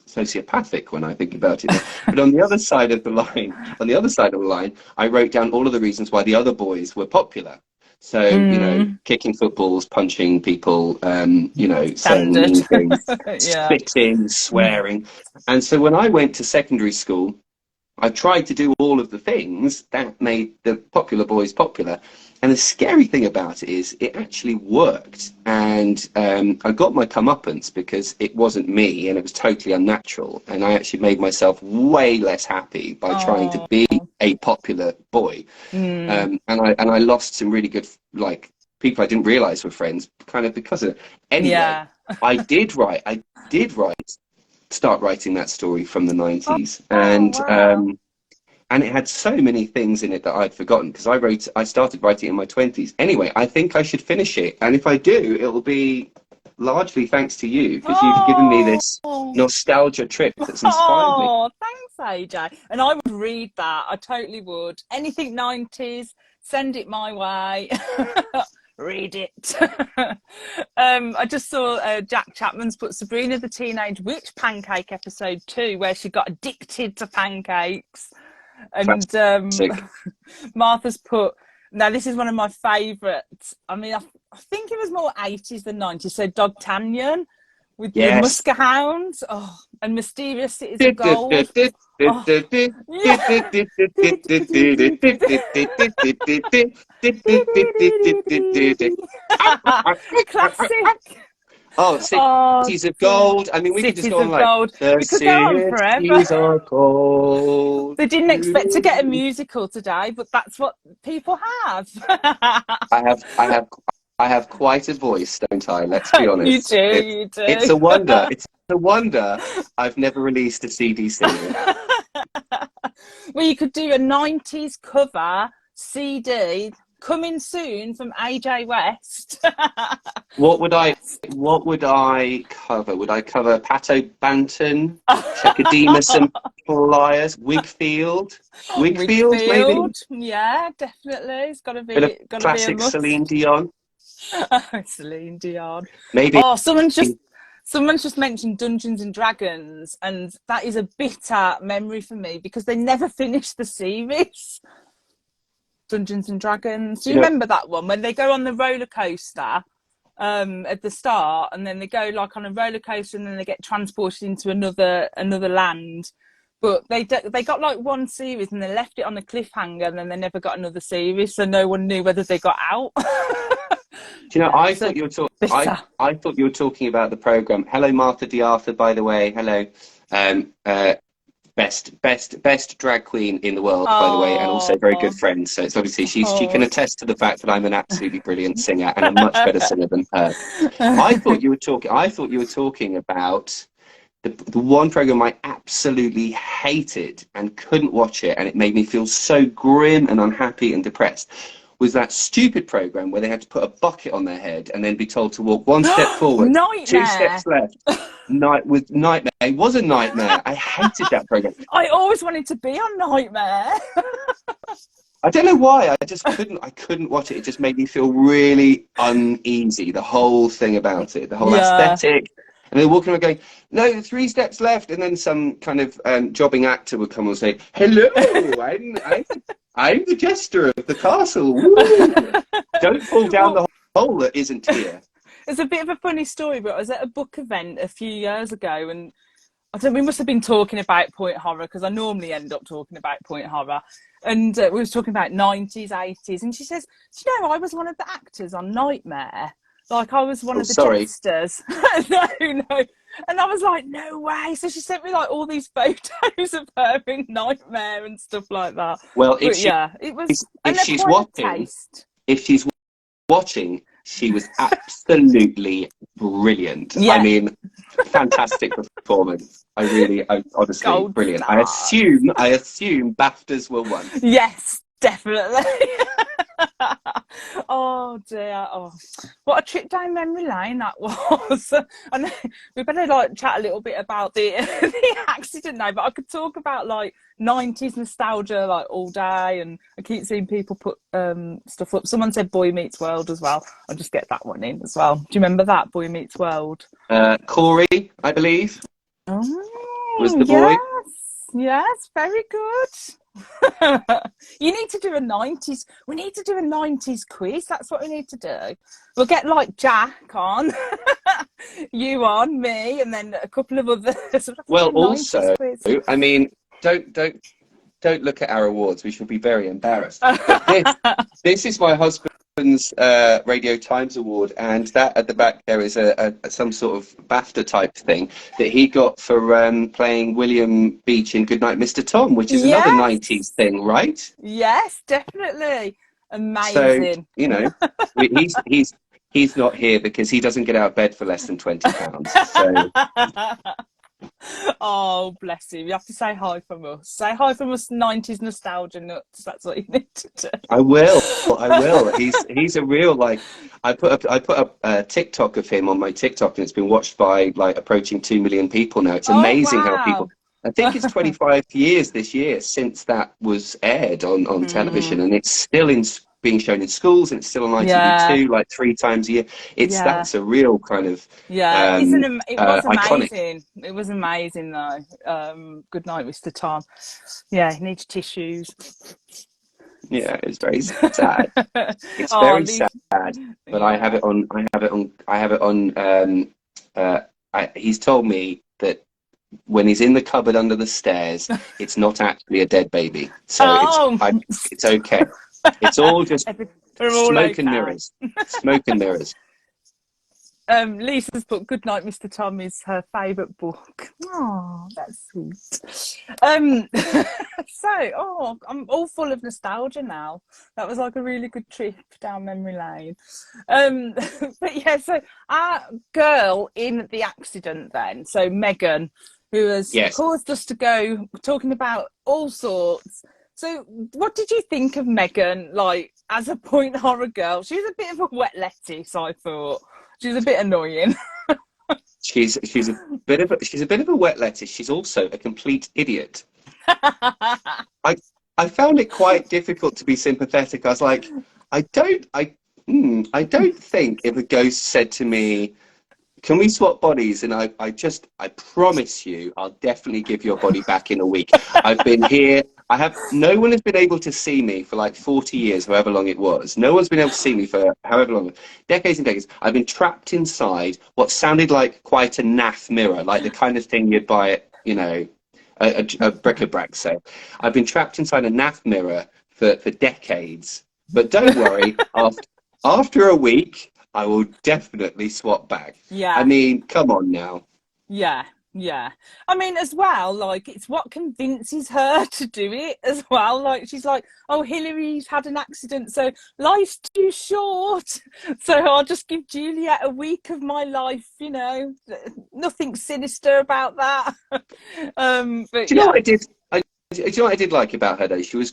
sociopathic when I think about it now, but on the other side of the line, I wrote down all of the reasons why the other boys were popular. So, you know, Mm, kicking footballs, punching people, you know, saying standard. mean things, Yeah. spitting, swearing. And so when I went to secondary school, I tried to do all of the things that made the popular boys popular. And the scary thing about it is it actually worked. And I got my comeuppance because it wasn't me and it was totally unnatural. And I actually made myself way less happy by trying to Oh. be a popular boy. Mm, And I lost some really good, like, people I didn't realize were friends kind of because of it. Anyway, yeah. I did start writing that story from the 90s. Oh, wow. And it had so many things in it that I'd forgotten because I started writing in my 20s. Anyway, I think I should finish it. And if I do, it will be largely thanks to you because you've given me Oh. this nostalgia trip that's inspired me. Oh, thanks, AJ. And I would read that. I totally would. Anything 90s, send it my way. Read it. I just saw Jack Chapman's put Sabrina the Teenage Witch Pancake episode 2, where she got addicted to pancakes. And Classic. Martha's put, now this is one of my favourites. I mean, I think it was more 80s than 90s. So Dogtanian with the Yes. Musker Hounds, oh, and Mysterious Cities of Gold. Oh, yeah. Classic. Oh, Oh, cities of dear. gold. I mean, we could just Cities go on of like Gold. the We could go on forever. cities are cold. They didn't expect to get a musical today, but that's what people have. I have, I have, I have quite a voice, don't I? Let's be You honest. do, you It's do. a wonder. It's a wonder I've never released a CD single. Well, you could do a 90s cover CD coming soon from AJ West. What would I Yes. what would I cover? Would I cover Pato Banton, Checodemus and Pliers, Wigfield? Wigfield, maybe? Wigfield, yeah, definitely. It's Bit of got to be a classic Celine must. Dion. Celine Dion. Maybe Oh, Someone's just mentioned Dungeons and Dragons, and that is a bitter memory for me because they never finished the series. Dungeons and Dragons. Do you remember that one when they go on the roller coaster at the start, and then they go like on a roller coaster, and then they get transported into another land? But they got like one series, and they left it on a cliffhanger, and then they never got another series, so no one knew whether they got out. Do you know, I thought you were talking about the program. Hello, Martha DeArthur, by the way. Hello, best drag queen in the world, by the way, and also very good friend. So it's obviously she can attest to the fact that I'm an absolutely brilliant singer and a much better singer than her. I thought you were talking about the one program I absolutely hated and couldn't watch it, and it made me feel so grim and unhappy and depressed. Was that stupid program where they had to put a bucket on their head and then be told to walk one step forward, Nightmare. 2 steps left. Nightmare. It was a nightmare. I hated that program. I always wanted to be on Nightmare. I don't know why. I couldn't watch it. It just made me feel really uneasy. The whole thing about it, the whole aesthetic. And they're walking around going, no, 3 steps left. And then some kind of jobbing actor would come and say, hello, I'm the jester of the castle. Woo. Don't fall down the hole that isn't here. It's a bit of a funny story, but I was at a book event a few years ago, and we must have been talking about point horror, because I normally end up talking about point horror. And we was talking about 90s, 80s. And she says, do you know, I was one of the actors on Nightmare. Like, I was one of the jesters. No. And I was like, no way. So she sent me like all these photos of her in Nightmare and stuff like that. Well, it was if she's watching, she was absolutely brilliant. Yeah. I mean, fantastic performance. I honestly, Gold brilliant. Star. I assume BAFTAs were won. Yes, definitely. Oh dear. Oh, what a trip down memory lane that was. And we better like chat a little bit about the accident now, but I could talk about like 90s nostalgia like all day, and I keep seeing people put stuff up. Someone said Boy Meets World as well. I'll just get that one in as well. Do you remember that, Boy Meets World? Corey, I believe, was the boy. Yes, very good. You need to do a 90s. We need to do a 90s quiz. That's what we need to do. We'll get like Jack on, you on, me, and then a couple of others. Well, also, I mean, don't look at our awards. We should be very embarrassed. This is my husband's Radio Times Award, and that at the back there is some sort of BAFTA type thing that he got for playing William Beach in Goodnight Mr. Tom, which is another 90s thing, right? Yes, definitely. Amazing. So, you know, he's not here because he doesn't get out of bed for less than £20. So. Oh, bless him. You have to say hi from us. Say hi from us, 90s nostalgia nuts. That's what you need to do. I will. He's a real, like, I put a TikTok of him on my TikTok, and it's been watched by like approaching 2 million people now. It's amazing how people, I think it's 25 years this year since that was aired on television, and it's still being shown in schools, and it's still on ITV2 like 3 times a year. That's a real kind of it was amazing. Iconic. It was amazing though. Good night, Mr. Tom. Yeah, he needs tissues. Yeah, it's very sad. It's very sad. But I have it on. He's told me that when he's in the cupboard under the stairs, it's not actually a dead baby, so it's okay. It's all just smoke and mirrors. Smoke and mirrors. Lisa's put Good Night, Mr. Tom is her favourite book. Oh, that's sweet. I'm all full of nostalgia now. That was like a really good trip down memory lane. But yeah, so our girl in the accident then, so Megan, who has caused us to go talking about all sorts. So what did you think of Megan, like, as a point horror girl? She was a bit of a wet lettuce, I thought. She was a bit annoying. She's a bit of a wet lettuce. She's also a complete idiot. I found it quite difficult to be sympathetic. I was like, I don't think if a ghost said to me, can we swap bodies? And I promise you, I'll definitely give your body back in a week. I've been here. No one has been able to see me for like 40 years, however long it was. No one's been able to see me for however long, decades and decades. I've been trapped inside what sounded like quite a naff mirror, like the kind of thing you'd buy at, a bric-a-brac sale. I've been trapped inside a naff mirror for decades. But don't worry, after a week, I will definitely swap back. I Yeah. mean, come on now. Yeah, yeah. I mean, as well, like, it's what convinces her to do it as well. Like, she's like, oh, Hillary's had an accident, so life's too short. So I'll just give Juliet a week of my life, nothing sinister about that. But Do you know yeah. what I did? Do you know what I did like about her though? She was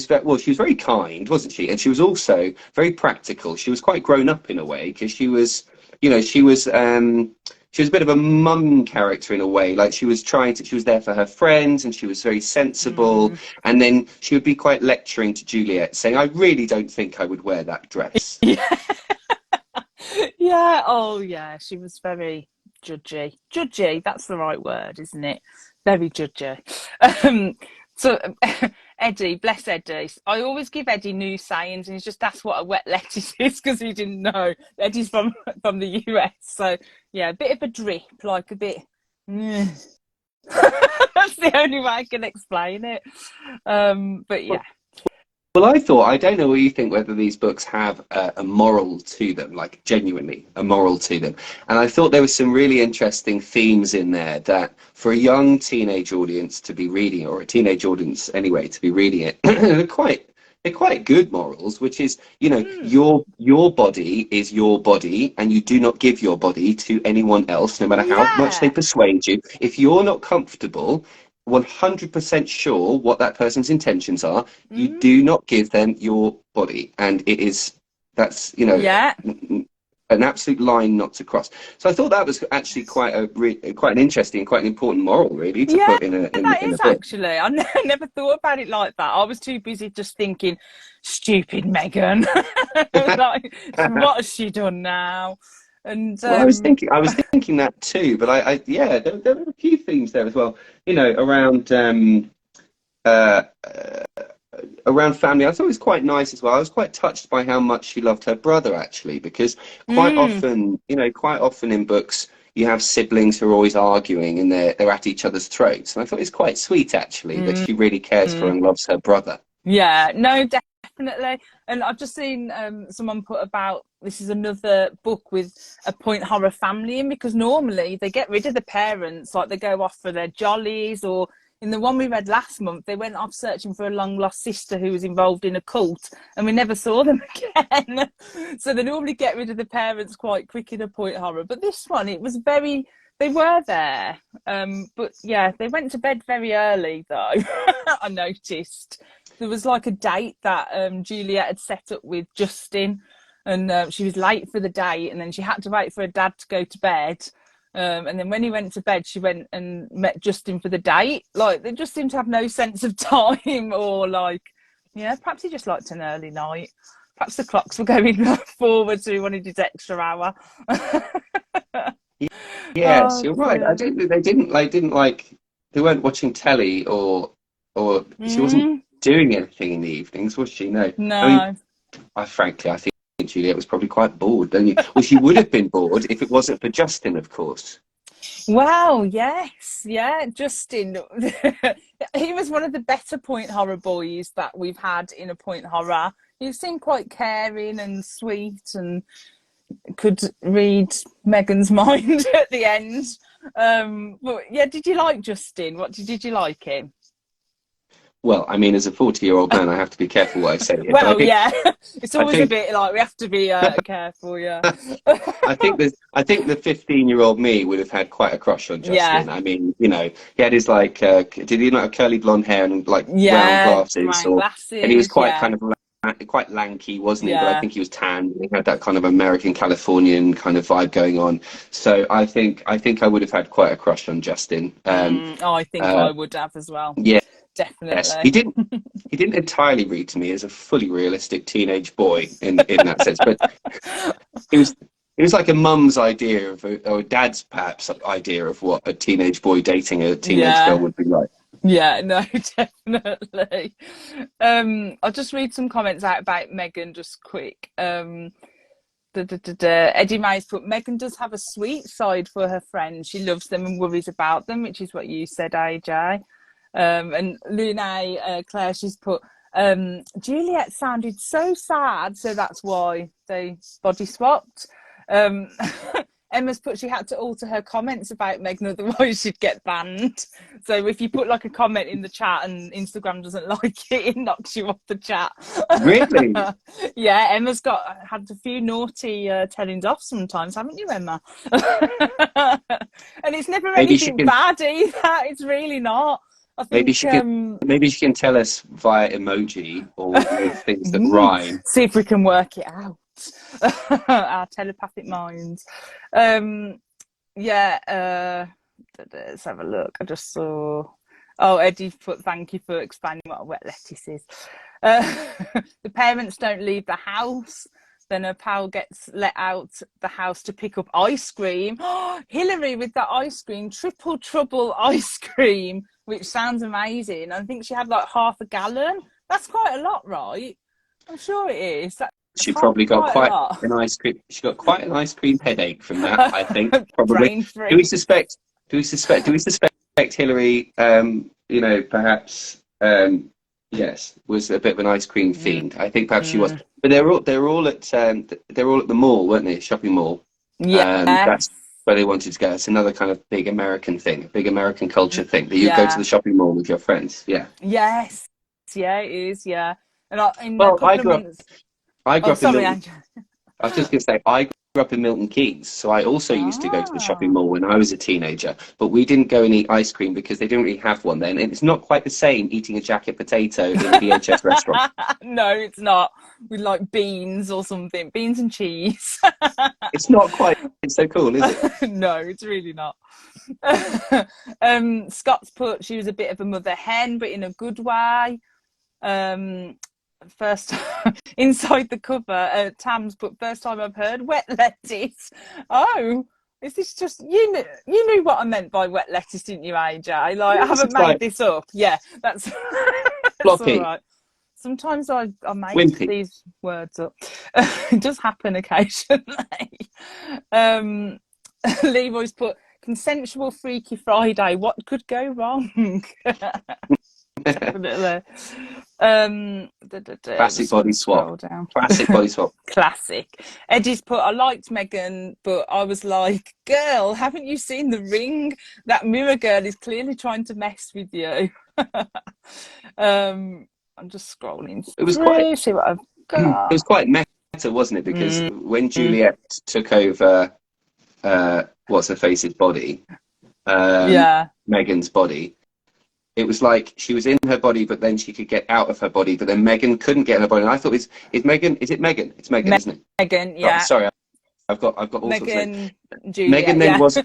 very well. She was very kind, wasn't she? And she was also very practical. She was quite grown up in a way because she was, she was a bit of a mum character in a way. Like she was there for her friends, and she was very sensible. And then she would be quite lecturing to Juliet, saying, "I really don't think I would wear that dress." Yeah. Yeah. Oh, yeah. She was very judgy. Judgy, that's the right word, isn't it? Very judgy. So Eddie, bless Eddie. I always give Eddie new sayings, and he's just asked what a wet lettuce is because he didn't know. Eddie's from the US, so yeah, a bit of a drip, like a bit. That's the only way I can explain it. But yeah. Well, I don't know what you think, whether these books have a moral to them, like genuinely a moral to them. And I thought there were some really interesting themes in there that for a young teenage audience to be reading, or a teenage audience anyway, to be reading it, they're quite good morals, which is, your body is your body, and you do not give your body to anyone else, no matter how much they Yeah. persuade you. If you're not comfortable, 100% sure what that person's intentions are, you Mm. do not give them your body. And that's Yeah. an absolute line not to cross. So I thought that was actually quite an interesting, quite an important moral, really, to Yeah, put in that in a is book. actually. I never thought about it like that. I was too busy just thinking, stupid Megan. Like, what has she done now? And Well, I was thinking that too, but yeah, there were a few themes there as well, around uh, around family. I thought it was quite nice as well. I was quite touched by how much she loved her brother, actually, because mm, quite often in books you have siblings who are always arguing and they're at each other's throats. And I thought it's quite sweet, actually, that mm, she really cares for mm. and loves her brother. Yeah, no, definitely. And I've just seen someone put about this is another book with a point horror family in, because normally they get rid of the parents, like they go off for their jollies, or in the one we read last month, they went off searching for a long lost sister who was involved in a cult, and we never saw them again. So they normally get rid of the parents quite quick in a point horror. But this one, it was very, they were there. But yeah, they went to bed very early though. I noticed there was like a date that Juliet had set up with Justin, and she was late for the date, and then she had to wait for her dad to go to bed. And then when he went to bed, she went and met Justin for the date. Like, they just seemed to have no sense of time, or like, yeah, perhaps he just liked an early night. Perhaps the clocks were going forward, so he wanted his extra hour. Yes, Oh you're right. I dear. don't. They didn't like. They weren't watching telly, or she wasn't Mm, doing anything in the evenings, was she? No. I mean, no. frankly, I think Juliet was probably quite bored, don't you? Well, she would have been bored if it wasn't for Justin, of course. Wow, yes, yeah, Justin. He was one of the better point horror boys that we've had in a point horror. He seemed quite caring and sweet, and could read Megan's mind at the end. But yeah, did you like Justin? Did you like him? Well, I mean, as a 40-year-old man, I have to be careful what I say here, but Well, yeah, it's I always a think, bit like we have to be careful, yeah. I think the 15-year-old me would have had quite a crush on Yeah, Justin. I mean, he had his like, did he not have curly blonde hair and like round yeah, glasses, round and he was glasses, quite yeah, kind of quite lanky, wasn't he? But I yeah. think he was tan. He had that kind of American Californian kind of vibe going on. So I think I would have had quite a crush on Justin. Oh, I think Uh, I would have as well, yes, definitely. he didn't entirely read to me as a fully realistic teenage boy in that sense, but he was It was like a mum's idea of, or a dad's perhaps idea of what a teenage boy dating a teenage girl Yeah. would be like. Yeah, no, definitely. I'll just read some comments out about Megan just quick. Eddie May's put, Megan does have a sweet side for her friends. She loves them and worries about them, which is what you said, AJ. And Lune, Claire, she's put, Juliet sounded so sad, so that's why they body swapped. Emma's put she had to alter her comments about Megan, otherwise she'd get banned. So if you put like a comment in the chat and Instagram doesn't like it, it knocks you off the chat. Really? Yeah, Emma's had a few naughty tellings off sometimes, haven't you, Emma? And it's never Maybe she anything can. bad either. It's really not. I Maybe think she can. Maybe she can tell us via emoji or with things that rhyme. see if we can work it out. Our telepathic minds. Yeah, let's have a look. I just saw. Oh, Eddie put, thank you for explaining what a wet lettuce is. The parents don't leave the house. Then her pal gets let out the house to pick up ice cream. Hillary with the ice cream, triple trouble ice cream, which sounds amazing. I think she had like half a gallon. That's quite a lot, right? I'm sure it is. She probably got quite a an ice cream. She got quite an ice cream headache from that. I think probably. Brain freeze. Do we suspect? Do we suspect Hillary? Perhaps. Yes, was a bit of an ice cream fiend. I think perhaps she was. But they're all at the mall, weren't they? Shopping mall. Yeah. That's where they wanted to go. It's another kind of big American thing, a big American culture thing. That you go to the shopping mall with your friends. Yeah. Yes. Yeah, it is. Yeah. And I grew up. I grew up in Milton. Andrew. I was just going to say, I grew up in Milton Keynes, so I also used to go to the shopping mall when I was a teenager. But we didn't go and eat ice cream because they didn't really have one then. And it's not quite the same eating a jacket potato in a VHS restaurant. No, it's not. With like beans or something, beans and cheese. It's not quite so cool, is it? No, it's really not. Scott's put she was a bit of a mother hen, but in a good way. First inside the cover, Tam's put first time I've heard wet lettuce. Oh, is this just you knew what I meant by wet lettuce, didn't you, AJ? Like I haven't made this up. Yeah, that's all right. Sometimes I make wimpy. These words up. It does happen occasionally. Leroy's put consensual Freaky Friday. What could go wrong? Definitely. Classic body swap. Classic body swap. Classic. Eddie's put, I liked Megan, but I was like, girl, haven't you seen The Ring? That mirror girl is clearly trying to mess with you. I'm just scrolling. It was quite. See what I've got. It was quite meta, wasn't it? Because when Juliet took over, what's her face's body, Megan's body. It was like she was in her body, but then she could get out of her body, but then Megan couldn't get in her body. And I thought, is Megan? Is it Megan? It's Megan, isn't it? Megan, yeah. Oh, sorry, I've got all Megan, sorts of Juliet, Megan then was.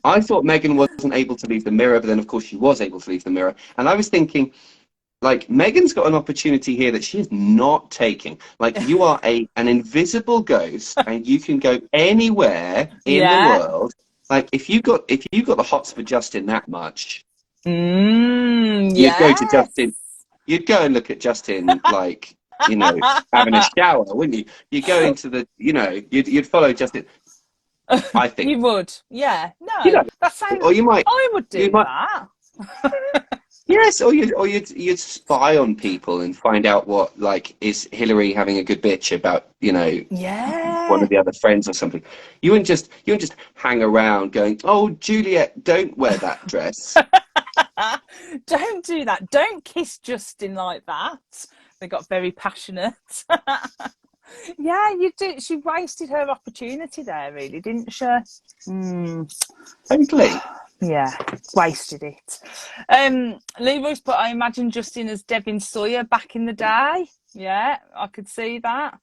I thought Megan wasn't able to leave the mirror, but then of course she was able to leave the mirror. And I was thinking, like, Megan's got an opportunity here that she is not taking. Like, you are an invisible ghost, and you can go anywhere in the world. Like, if you got the hots for Justin that much. You'd go to Justin. You'd go and look at Justin, like, having a shower, wouldn't you? You go into the, you'd follow Justin. I think you would. Yeah. No, that sounds. Or you might. I would do that. Yes, or you'd spy on people and find out what, like, is Hillary having a good bitch about, one of the other friends or something. You wouldn't just hang around going, oh, Juliet, don't wear that dress. Don't do that. Don't kiss Justin like that. They got very passionate. Yeah, you did. She wasted her opportunity there, really, didn't she? Totally. Yeah, wasted it. Leroy's put, I imagine Justin as Devin Sawyer back in the day. Yeah, I could see that.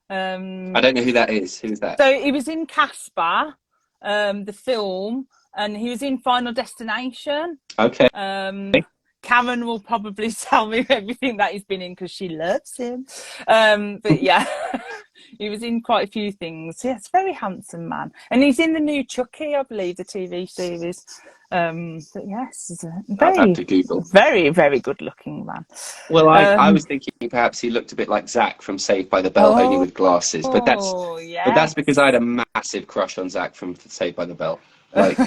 I don't know who that is. Who's that? So he was in Casper, the film, and he was in Final Destination. Okay. Karen will probably tell me everything that he's been in because she loves him. But yeah, He was in quite a few things. Yes, very handsome man, and he's in the new Chucky, I believe, the TV series. But yes, he's a I'll have very, to Google. very, very good-looking man. Well, I was thinking perhaps he looked a bit like Zach from Saved by the Bell, only with glasses. But that's because I Yes. had a massive crush on Zach from Saved by the Bell. Like,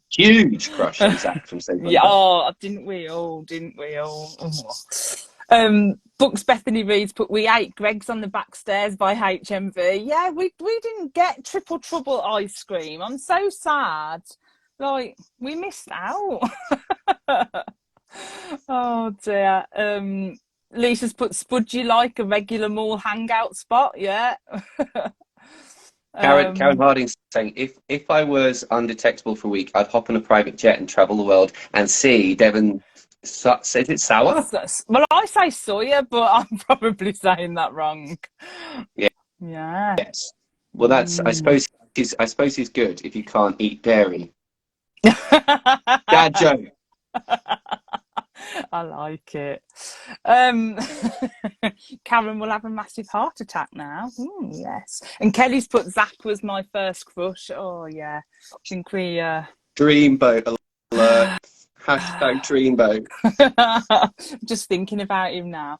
huge crush on Zach from Saved by the Yeah, Bell. oh, didn't we all? Didn't we all? Oh. Books Bethany reads put we ate Greg's on the back stairs by HMV. Yeah, we didn't get Triple Trouble ice cream. I'm so sad. Like, we missed out. Oh dear. Lisa's put Spudgy like a regular mall hangout spot. Yeah. Karen Harding's saying, if I was undetectable for a week, I'd hop on a private jet and travel the world and see Devon. Is it sour? Well, I say soya, but I'm probably saying that wrong. Yeah. Yeah. Yes. Well, that's. I suppose he's good if you can't eat dairy. Dad joke. I like it. Karen will have a massive heart attack now. Yes. And Kelly's put Zach was my first crush. Oh yeah. I think we Dreamboat alert. Hashtag dreamboat. just thinking about him now.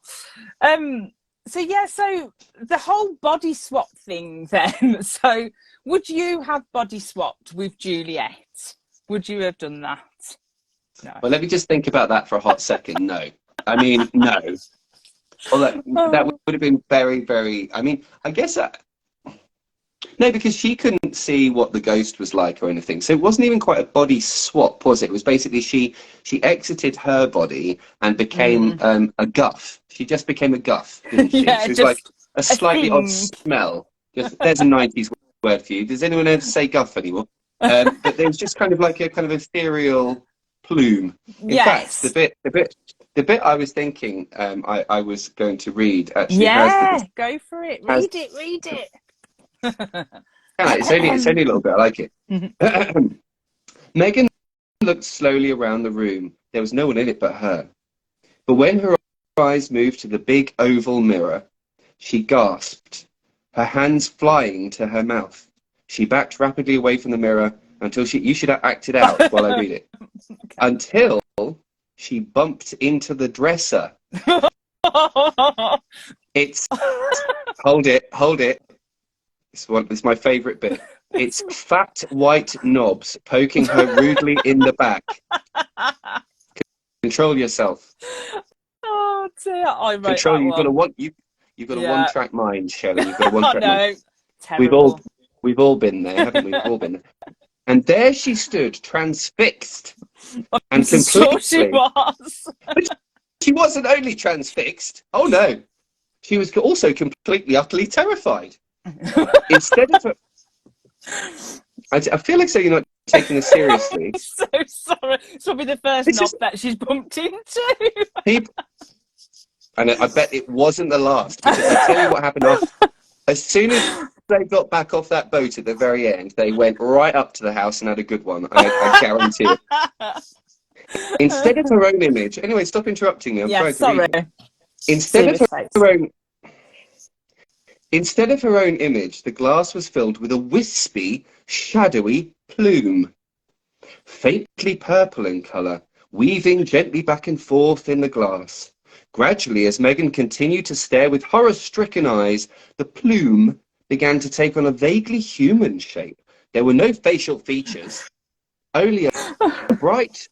So yeah, so the whole body swap thing then. So would you have body swapped with Juliet? Would you have done that? No. Well, let me just think about that for a hot second. No. I mean, no. Well, that would have been very, very... I mean, I guess... no, because she couldn't see what the ghost was like or anything. So it wasn't even quite a body swap, was it? It was basically she exited her body and became a guff. She just became a guff, didn't she? Yeah, she was like a slightly odd smell. There's a 90s word for you. Does anyone ever say guff anymore? But there was just kind of like a kind of ethereal plume. In fact, the bit I was thinking I was going to read actually go for it. Read it. It's only a little bit. I like it. Megan looked slowly around the room. There was no one in it but her. But when her eyes moved to the big oval mirror, she gasped, her hands flying to her mouth. She backed rapidly away from the mirror until you should act it out while I read it. Okay. Until she bumped into the dresser. It's hold it. It's my favourite bit. It's fat white knobs poking her rudely in the back. Control yourself. Oh dear, I wrote Control. that You've got a one-track mind, Shelley. You've got a one-track mind. Terrible. We've all been there, haven't we? We've all been there. And there she stood, transfixed, and completely. Sure she was. But she wasn't only transfixed. Oh no, she was also completely, utterly terrified. Instead of, I feel like you're not taking this seriously. I'm so sorry. It's probably the first knob that she's bumped into. And I bet it wasn't the last, because I tell you what happened as soon as they got back off that boat at the very end, they went right up to the house and had a good one. I guarantee it. Instead of her own image, anyway, stop interrupting me. I'm trying to read it. Instead of her own image, the glass was filled with a wispy, shadowy plume, faintly purple in colour, weaving gently back and forth in the glass. Gradually, as Megan continued to stare with horror-stricken eyes, the plume began to take on a vaguely human shape. There were no facial features, only a bright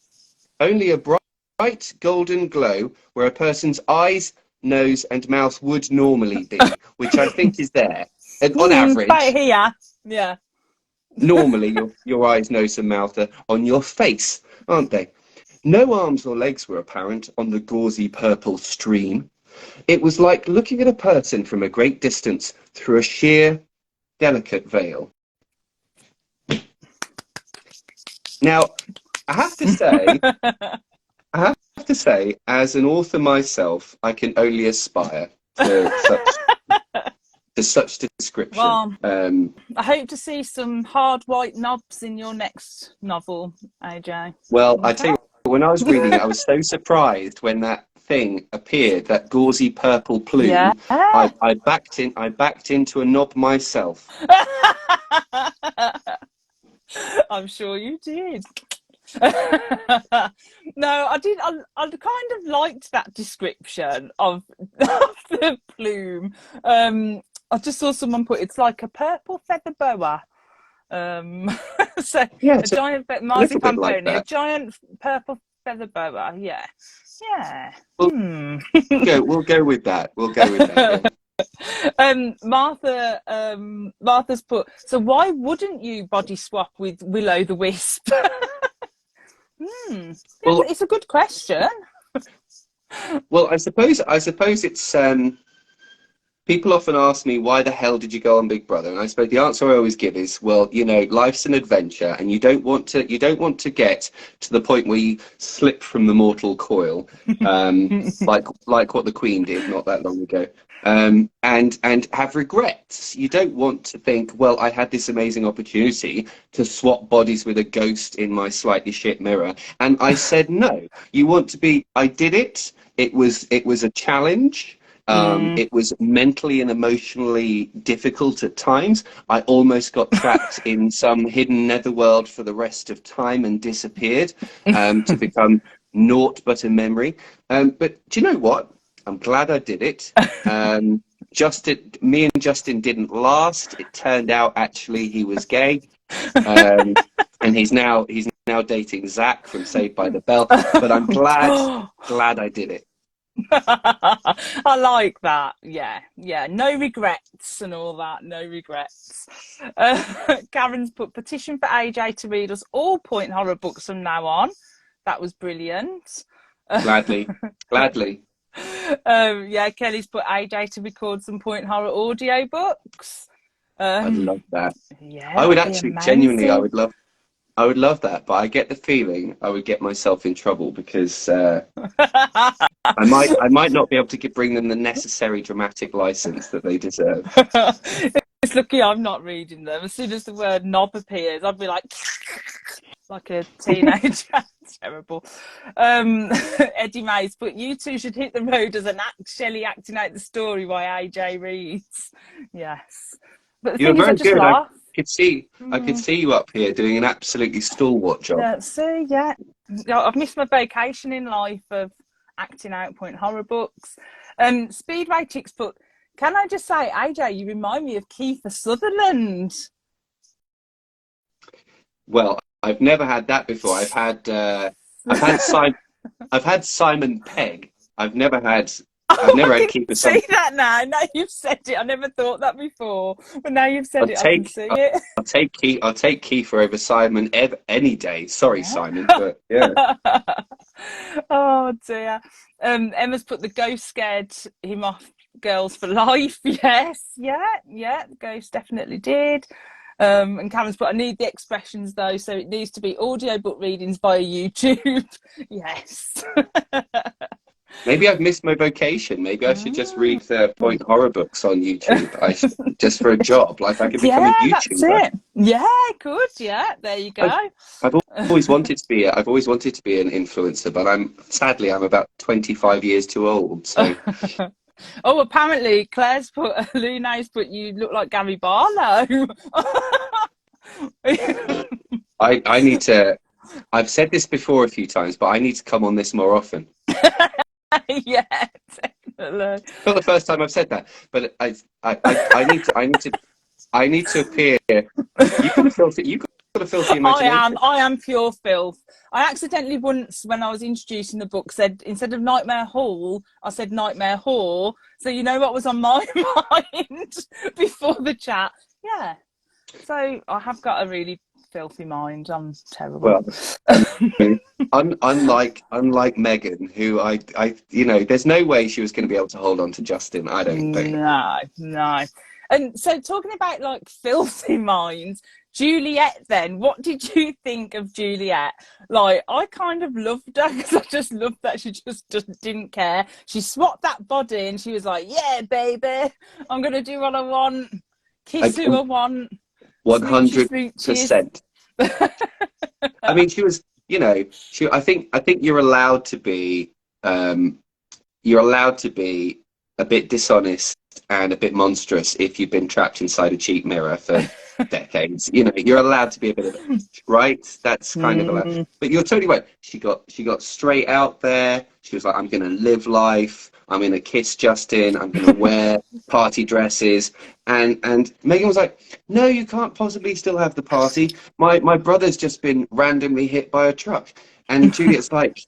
golden glow where a person's eyes, nose and mouth would normally be, which I think is there. And on average, right here. Yeah. Normally, your eyes, nose and mouth are on your face, aren't they? No arms or legs were apparent on the gauzy purple stream. It was like looking at a person from a great distance through a sheer, delicate veil. Now, I have to say, as an author myself, I can only aspire to such description. Well, I hope to see some hard white knobs in your next novel, AJ. Well, I tell you, when I was reading it, I was so surprised when that thing appeared, that gauzy purple Yeah. plume, I backed into a knob myself. I'm sure you did. No, I did. I kind of liked that description of, of the plume. I just saw someone put it's like a purple feather boa. Um, so Yeah, a it's a giant little bit marzipan like pony, a that. giant purple feather boa. Yeah, yeah. We'll Hmm. we'll go with that. We'll go with that. Yeah. Martha's put. So why wouldn't you body swap with Willow the Wisp? Yeah, Well, it's a good question. I suppose it's people often ask me, why the hell did you go on Big Brother? And I suppose the answer I always give is, well, life's an adventure, and you don't want to get to the point where you slip from the mortal coil, like what the Queen did not that long ago, and have regrets. You don't want to think, well, I had this amazing opportunity to swap bodies with a ghost in my slightly shit mirror, and I said no. You want to be. I did it. It was a challenge. Mm. It was mentally and emotionally difficult at times. I almost got trapped in some hidden netherworld for the rest of time and disappeared, to become naught but a memory. But do you know what? I'm glad I did it. Me and Justin didn't last. It turned out actually he was gay, um, and he's now dating Zach from Saved by the Bell. But I'm glad I did it. I like that. Yeah, yeah. No regrets and all that. No regrets. Karen's put petition for AJ to read us all point horror books from now on. That was brilliant. Gladly, gladly. Yeah, Kelly's put AJ to record some point horror audio books. I'd love that. Yeah, I would that'd be actually, genuinely, amazing. I would love that. But I get the feeling I would get myself in trouble because I might not be able to bring them the necessary dramatic license that they deserve. It's lucky I'm not reading them. As soon as the word knob appears, I'd be like, like a teenager. Terrible. Eddie Mays, but you two should hit the road as an act, Shelley acting out the story while AJ reads. Yes. But the You were thing is, I very just good. laugh. I could see you up here doing an absolutely stalwart job. Yeah, see, yeah. I've missed my vacation in life of acting out point horror books. Speedway Chicks put, can I just say, AJ, you remind me of Kiefer Sutherland. Well, I've never had that before. I've had Simon Pegg. I've never had I can Keeper Sutherland. see that now. Now you've said it. I never thought that before. But now you've said I'll it, I can take see it. I'll take Kiefer over Simon any day. Sorry, Yeah. Simon, but yeah. Oh dear. Emma's put the ghost scared him off girls for life. Yes, yeah, the ghost definitely did. And Cameron's put, I need the expressions though, so it needs to be audiobook readings via YouTube. Yes. Maybe I've missed my vocation. Maybe I should just read the point horror books on YouTube. Just for a job, like I could become a Yeah, that's YouTuber. it. Yeah, good. Yeah, there you go. I've always wanted to be. I've always wanted to be an influencer, but I'm about 25 years too old. So Oh, apparently Claire's put, Luna's put, you look like Gary Barlow. I need to. I've said this before a few times, but I need to come on this more often. Yeah, definitely. Not the first time I've said that, but I need to appear. You've got to filter. You've got a filthy imagination. I am pure filth. I accidentally once, when I was introducing the book, said instead of Nightmare Hall, I said Nightmare Whore. So you know what was on my mind before the chat. Yeah. So I have got a really filthy mind. I'm terrible. Well, unlike Megan, who there's no way she was going to be able to hold on to Justin. I don't think. No. And so talking about like filthy minds, Juliet then, what did you think of Juliet? Like, I kind of loved her because I just loved that she just didn't care. She swapped that body and she was like, yeah, baby, I'm going to do what I want, kiss who I want, 100%. I mean, she was, I think you're allowed to be you're allowed to be a bit dishonest and a bit monstrous if you've been trapped inside a cheap mirror for decades. You know, you're allowed to be a bit of it, right? That's kind of allowed. Mm. But you're totally right. She got straight out there. She was like, I'm going to live life. I'm going to kiss Justin. I'm going to wear party dresses. And Megan was like, no, you can't possibly still have the party. My brother's just been randomly hit by a truck. And Juliet's like,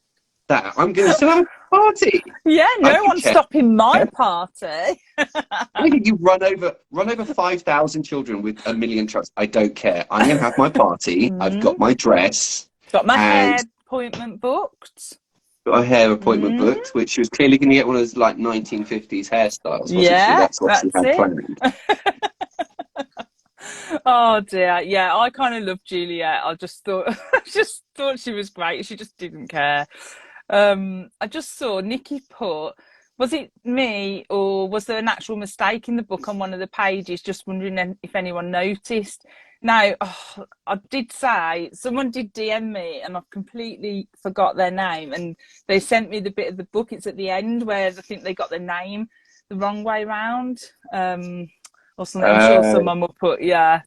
that I'm going to still have a party. Yeah, I no don't one's care. stopping my party. I think you run over 5,000 children with a million trucks. I don't care. I'm going to have my party. I've got Mm. my dress Got my and hair appointment booked. got a hair appointment Mm. booked, which she was clearly going to get one of those like 1950s hairstyles, wasn't she? Yeah, That's what she that's had it. planned. Oh dear, yeah, I kind of love Juliet. I just thought, I just thought she was great. She just didn't care. I just saw Nikki put, was it me or was there an actual mistake in the book on one of the pages? Just wondering if anyone noticed. Now, oh, I did say someone did DM me and I've completely forgot their name, and they sent me the bit of the book. It's at the end where I think they got the name the wrong way round. Or something. I'm sure Uh, someone will put, yeah.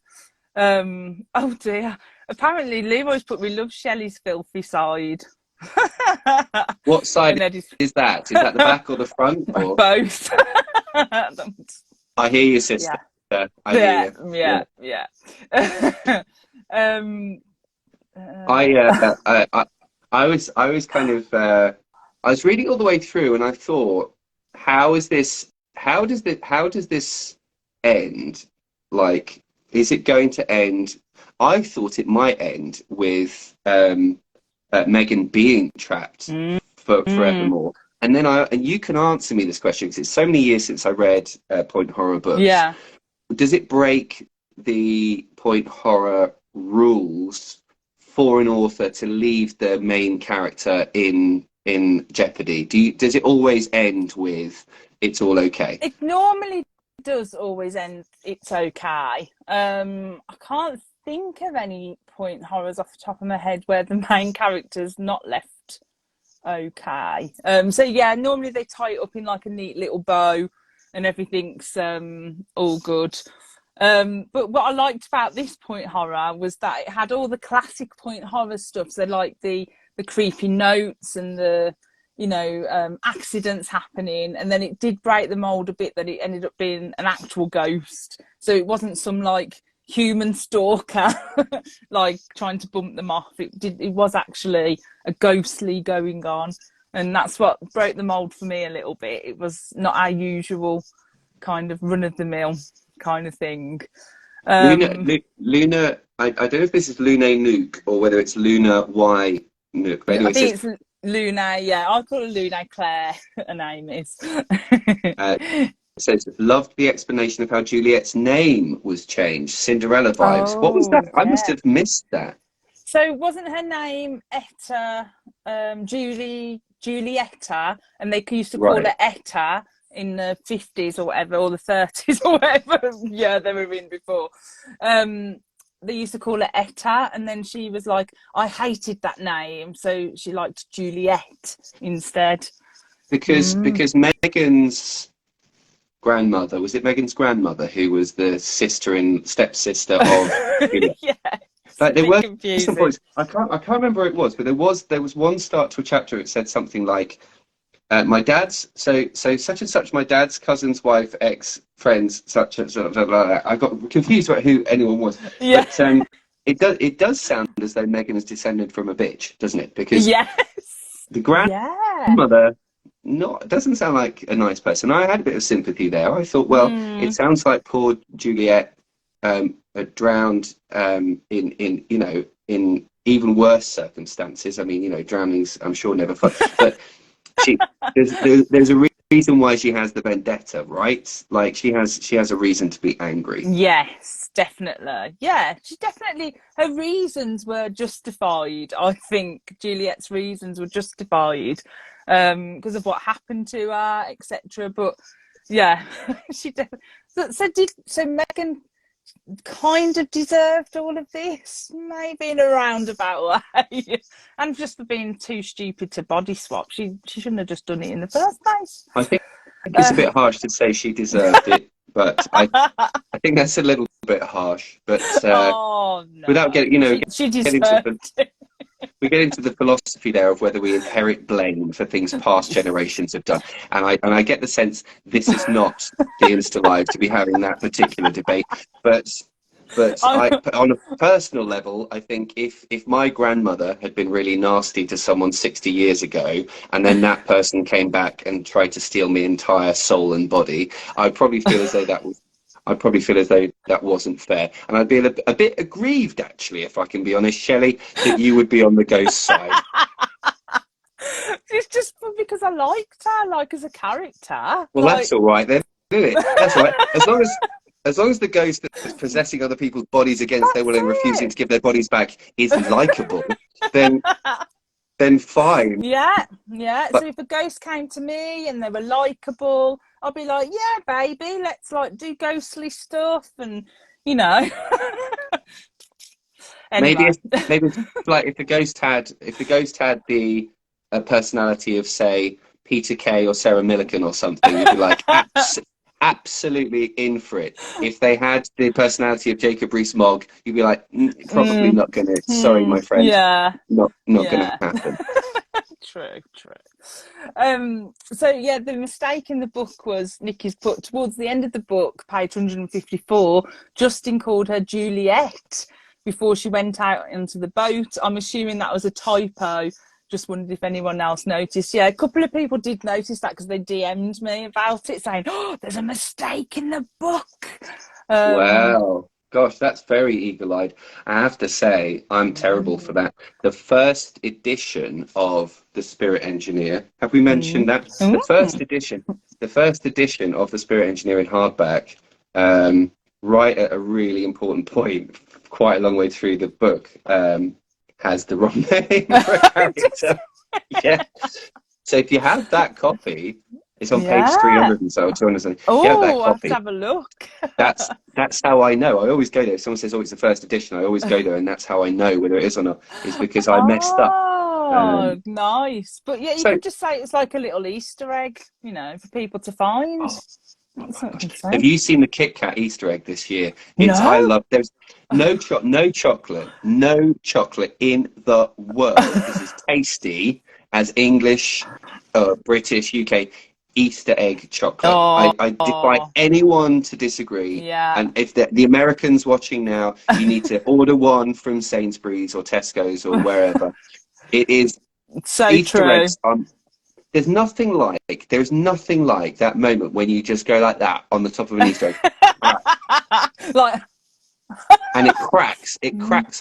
Oh dear. Apparently, Leroy's put, we love Shelley's filthy side. what side And Eddie's is that? Is that the back or the front? Or both. I hear you, sister. Yeah. I hear Yeah. you. Yeah. Yeah. Yeah. um, I, uh, I was kind of, I was reading all the way through, and I thought, how is this? How does this end? Like, is it going to end? I thought it might end with Megan being trapped mm, for mm, forevermore. And you can answer me this question because it's so many years since I read point horror books. yeah. Does it break the point horror rules for an author to leave the main character in jeopardy? Does it always end with it's all okay? It normally does always end, it's okay. I can't think of any point horrors off the top of my head where the main character's not left okay. So yeah, normally they tie it up in like a neat little bow and everything's all good. But what I liked about this point horror was that it had all the classic point horror stuff. So like the creepy notes and the accidents happening, and then it did break the mold a bit that it ended up being an actual ghost. So it wasn't some like human stalker like trying to bump them off. It was actually a ghostly going on, and that's what broke the mold for me a little bit. It was not our usual kind of run of the mill kind of thing. um Luna. I don't know if this is Luna Nuke or whether it's Luna Y Nuke. But I anyway, it think says it's Luna. Yeah, I'll call her Luna Claire. Her name is. uh, it says loved the explanation of how Juliet's name was changed. Cinderella vibes. What was Oh that? I must yeah. have missed that. So wasn't her name Etta, Julietta, and they used to call Right. her Etta in the 50s or whatever, or the 30s or whatever. Yeah, they were in before. They used to call her Etta, and then she was like, I hated that name, so she liked Juliet instead. Because Mm. because Megan's grandmother, was it Megan's grandmother who was the sister and stepsister of Juliet? Yeah, it's a Like there bit were some confusing. points. I can't remember what it was, but there was one start to a chapter. It said something like my dad's so such and such, my dad's cousin's wife, ex friends, such and such. I got confused about who anyone was, Yeah. but it does sound as though Megan is descended from a bitch, doesn't it? Because Yes. the Yeah. grandmother not doesn't sound like a nice person. I had a bit of sympathy there. I thought, well, it Mm. sounds like poor Juliet drowned in even worse circumstances. I mean, drownings I'm sure never fun, but she there's a reason why she has the vendetta, right? Like she has a reason to be angry. Yes, definitely. Yeah, she definitely, her reasons were justified. I think Juliet's reasons were justified because of what happened to her, etc. But yeah, she definitely. So Megan, kind of deserved all of this, maybe in a roundabout way, and just for being too stupid to body swap. She shouldn't have just done it in the first place. I think it's a bit harsh to say she deserved it, but I think that's a little bit harsh. But Oh no, without getting, she get into deserved it. we get into the philosophy there of whether we inherit blame for things past generations have done, and I get the sense this is not the Insta Live to be having that particular debate, but on a personal level, I think if my grandmother had been really nasty to someone 60 years ago, and then that person came back and tried to steal my entire soul and body, I'd probably feel as though that wasn't fair, and I'd be a bit aggrieved, actually, if I can be honest, Shelley, that you would be on the ghost side. It's just because I liked her, like as a character. Well, that's all right then, isn't it? That's all right. As long as the ghost that's possessing other people's bodies against their will and refusing to give their bodies back is likable, then fine. Yeah. But So if a ghost came to me and they were likable, I'd be like, yeah, baby, let's like do ghostly stuff, and Anyway. maybe if like if the ghost had the personality of, say, Peter Kay or Sarah Millican or something, you'd be like, absolutely in for it. If they had the personality of Jacob Rees-Mogg, you'd be like, probably not gonna. Sorry, my friend. Yeah. Not gonna happen. True. So yeah, the mistake in the book was Nikki's put towards the end of the book, page 154. Justin called her Juliet before she went out into the boat. I'm assuming that was a typo. Just wondered if anyone else noticed. Yeah, a couple of people did notice that because they DM'd me about it, saying, "Oh, there's a mistake in the book." Wow. Gosh, that's very eagle-eyed. I have to say, I'm terrible for that. The first edition of The Spirit Engineer, have we mentioned that? The first edition of The Spirit Engineer in hardback, right at a really important point, quite a long way through the book, has the wrong name for a character. Yeah. So if you have that copy, it's on page 300 and so 200. Oh, I'll have to have a look. That's how I know. I always go there. If someone says, "Oh, it's the first edition," I always go there, and that's how I know whether it is or not. Is because I messed up. Oh, nice. But yeah, you could just say it's like a little Easter egg, for people to find. Have you seen the Kit Kat Easter egg this year? There's no chocolate in the world is as tasty as English, British, UK Easter egg chocolate. I defy anyone to disagree. Yeah. And if the Americans watching now, you need to order one from Sainsbury's or Tesco's or wherever. It is so Easter true. eggs. There's nothing like that moment when you just go like that on the top of an Easter egg. Like, and it cracks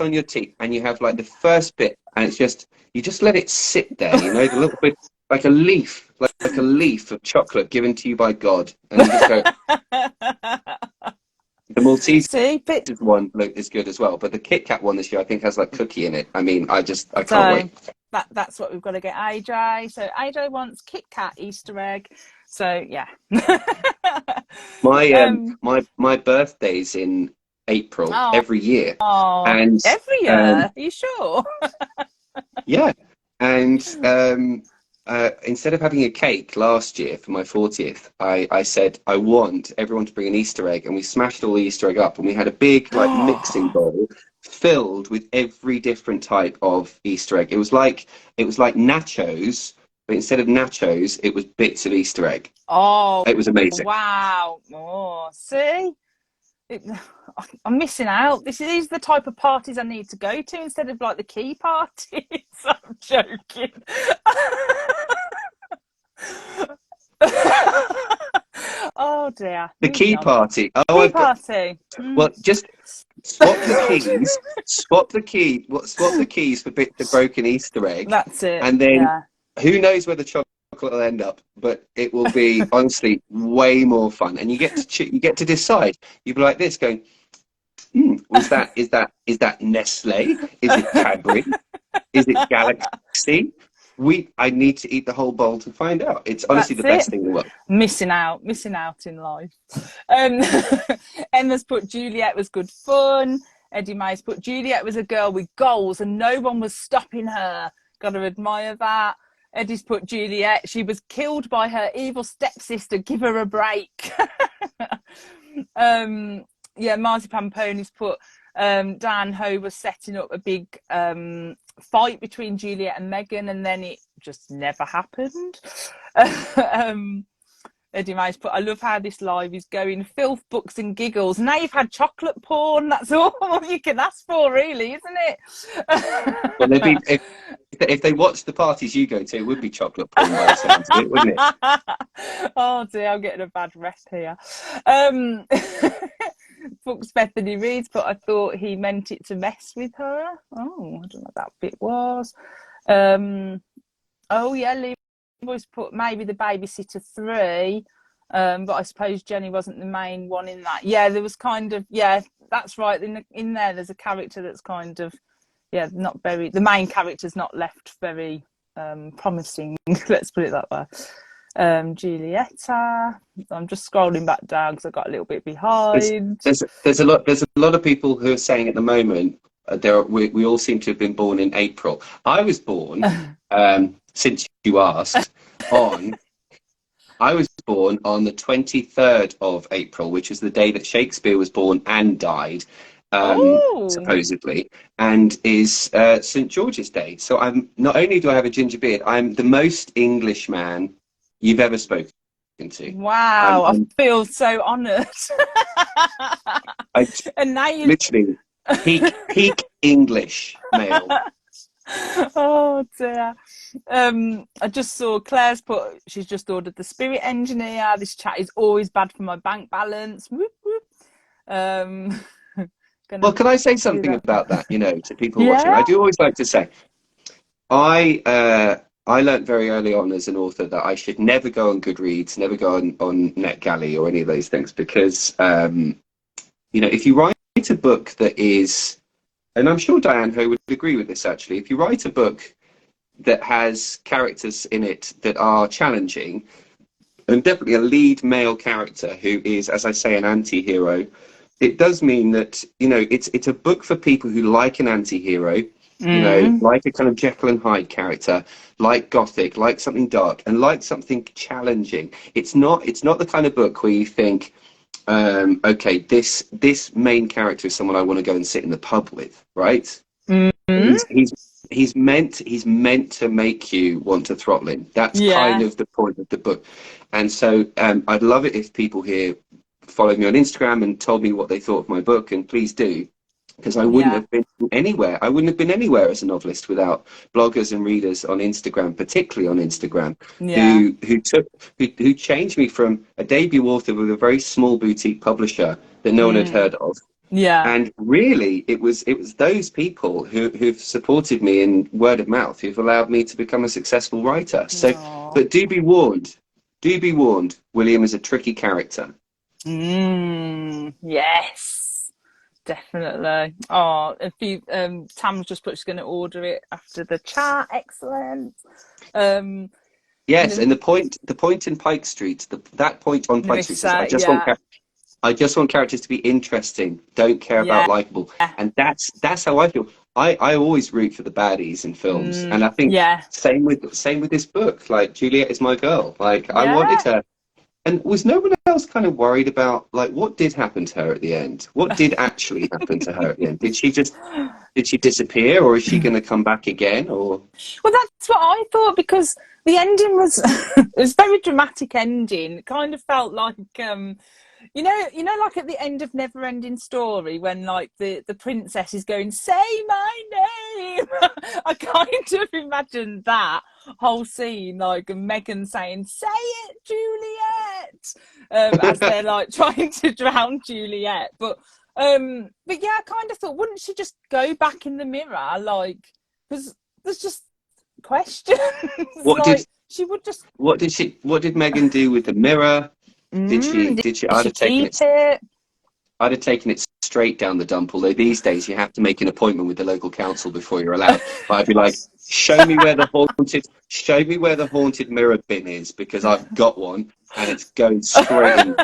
on your teeth, and you have like the first bit, and it's just, you just let it sit there, the little bit, like a leaf of chocolate given to you by God, and you just go. The Maltese one is good as well, but the Kit Kat one this year I think has like cookie in it. I mean, I can't wait. That's what we've got to get AJ. So AJ wants Kit Kat Easter egg. So yeah. My birthday's in April every year. And every year? Are you sure? Yeah. And instead of having a cake last year for my 40th, I said I want everyone to bring an Easter egg, and we smashed all the Easter egg up, and we had a big mixing bowl filled with every different type of Easter egg. It was like nachos, but instead of nachos, it was bits of Easter egg. Oh, it was amazing! Wow! See, I'm missing out. These are the type of parties I need to go to instead of like the key parties. I'm joking. Oh dear. The key party. Key party. Well, just swap the keys. Swap the keys for bits of broken Easter egg. That's it. And then who knows where the chocolate will end up? But it will be honestly way more fun. And you get to decide. You'll be like this, going, is that Nestle? Is it Cadbury? Is it Galaxy? I need to eat the whole bowl to find out. It's honestly That's the it. best thing in the world. Missing out in life. Um, Emma's put Juliet was good fun. Eddie May's put Juliet was a girl with goals and no one was stopping her. Got to admire that. Eddie's put Juliet, she was killed by her evil stepsister. Give her a break. Yeah, Marzipan Pony's put Diane Hoh was setting up a big fight between Juliet and Megan, and then it just never happened. Eddie May's put, I love how this live is going. Filth, books and giggles. Now you've had chocolate porn. That's all you can ask for, really, isn't it? Well, they'd be, if they watched the parties you go to, it would be chocolate porn by the sounds of it, wouldn't it? Oh dear, I'm getting a bad rep here. Books Bethany reads, but I thought he meant it to mess with her. Oh, I don't know what that bit was. Oh yeah, Leroy's put maybe the Babysitter 3, but I suppose Jenny wasn't the main one in that. Yeah, there was kind of, yeah, that's right. In there, there's a character that's kind of, yeah, not very. The main character's not left very promising. Let's put it that way. Giulietta. I'm just scrolling back down because I got a little bit behind. There's a lot of people who are saying at the moment we all seem to have been born in April. I was born since you asked I was born on the 23rd of April, which is the day that Shakespeare was born and died, supposedly, and is St. George's Day. So I'm not only do I have a ginger beard, I'm the most English man you've ever spoken to. Wow, I feel so honoured. And now you literally peak English male. Oh dear. I just saw Claire's put, she's just ordered the Spirit Engineer. This chat is always bad for my bank balance. Whoop, whoop. Well, can I say something about that, to people watching? Yeah. I do always like to say, I learned very early on as an author that I should never go on Goodreads, never go on NetGalley or any of those things, because, if you write a book that is, and I'm sure Diane Hoh would agree with this actually, if you write a book that has characters in it that are challenging, and definitely a lead male character who is, as I say, an anti-hero, it does mean that, it's a book for people who like an anti-hero, like a kind of Jekyll and Hyde character, like Gothic, like something dark, and like something challenging. It's not the kind of book where you think, okay, this main character is someone I want to go and sit in the pub with, right? He's meant to make you want to throttle him. That's kind of the point of the book. And so I'd love it if people here followed me on Instagram and told me what they thought of my book, and please do. Because I wouldn't have been anywhere. I wouldn't have been anywhere as a novelist without bloggers and readers on Instagram, particularly on Instagram, who changed me from a debut author with a very small boutique publisher that no one had heard of. Yeah. And really, it was those people who've supported me in word of mouth, who've allowed me to become a successful writer. So, but do be warned. William is a tricky character. Yes. Definitely. Oh, if you Tam's just put she's going to order it after the chat. Excellent. Yes, and the point in Pike Street, that point on Pike Street, I just want characters to be interesting. Don't care about likable, and that's how I feel. I always root for the baddies in films, and I think same with this book. Like, Juliet is my girl. Like, I wanted her. And was no one else kind of worried about, like, what did happen to her at the end? What did actually happen to her at the end? Did she disappear, or is she going to come back again? Or well, that's what I thought, because the ending was it was a very dramatic ending. It kind of felt like like at the end of Never Ending Story, when like the princess is going, say my name. I kind of imagined that whole scene, like Megan saying, say it, Juliet, as they're like trying to drown Juliet. But yeah, I kind of thought, wouldn't she just go back in the mirror, like, because there's just questions. What did Megan do with the mirror? Did she? I'd have taken it straight down the dump, although these days you have to make an appointment with the local council before you're allowed. But I'd be like, show me where the haunted mirror bin is, because I've got one and it's going straight in.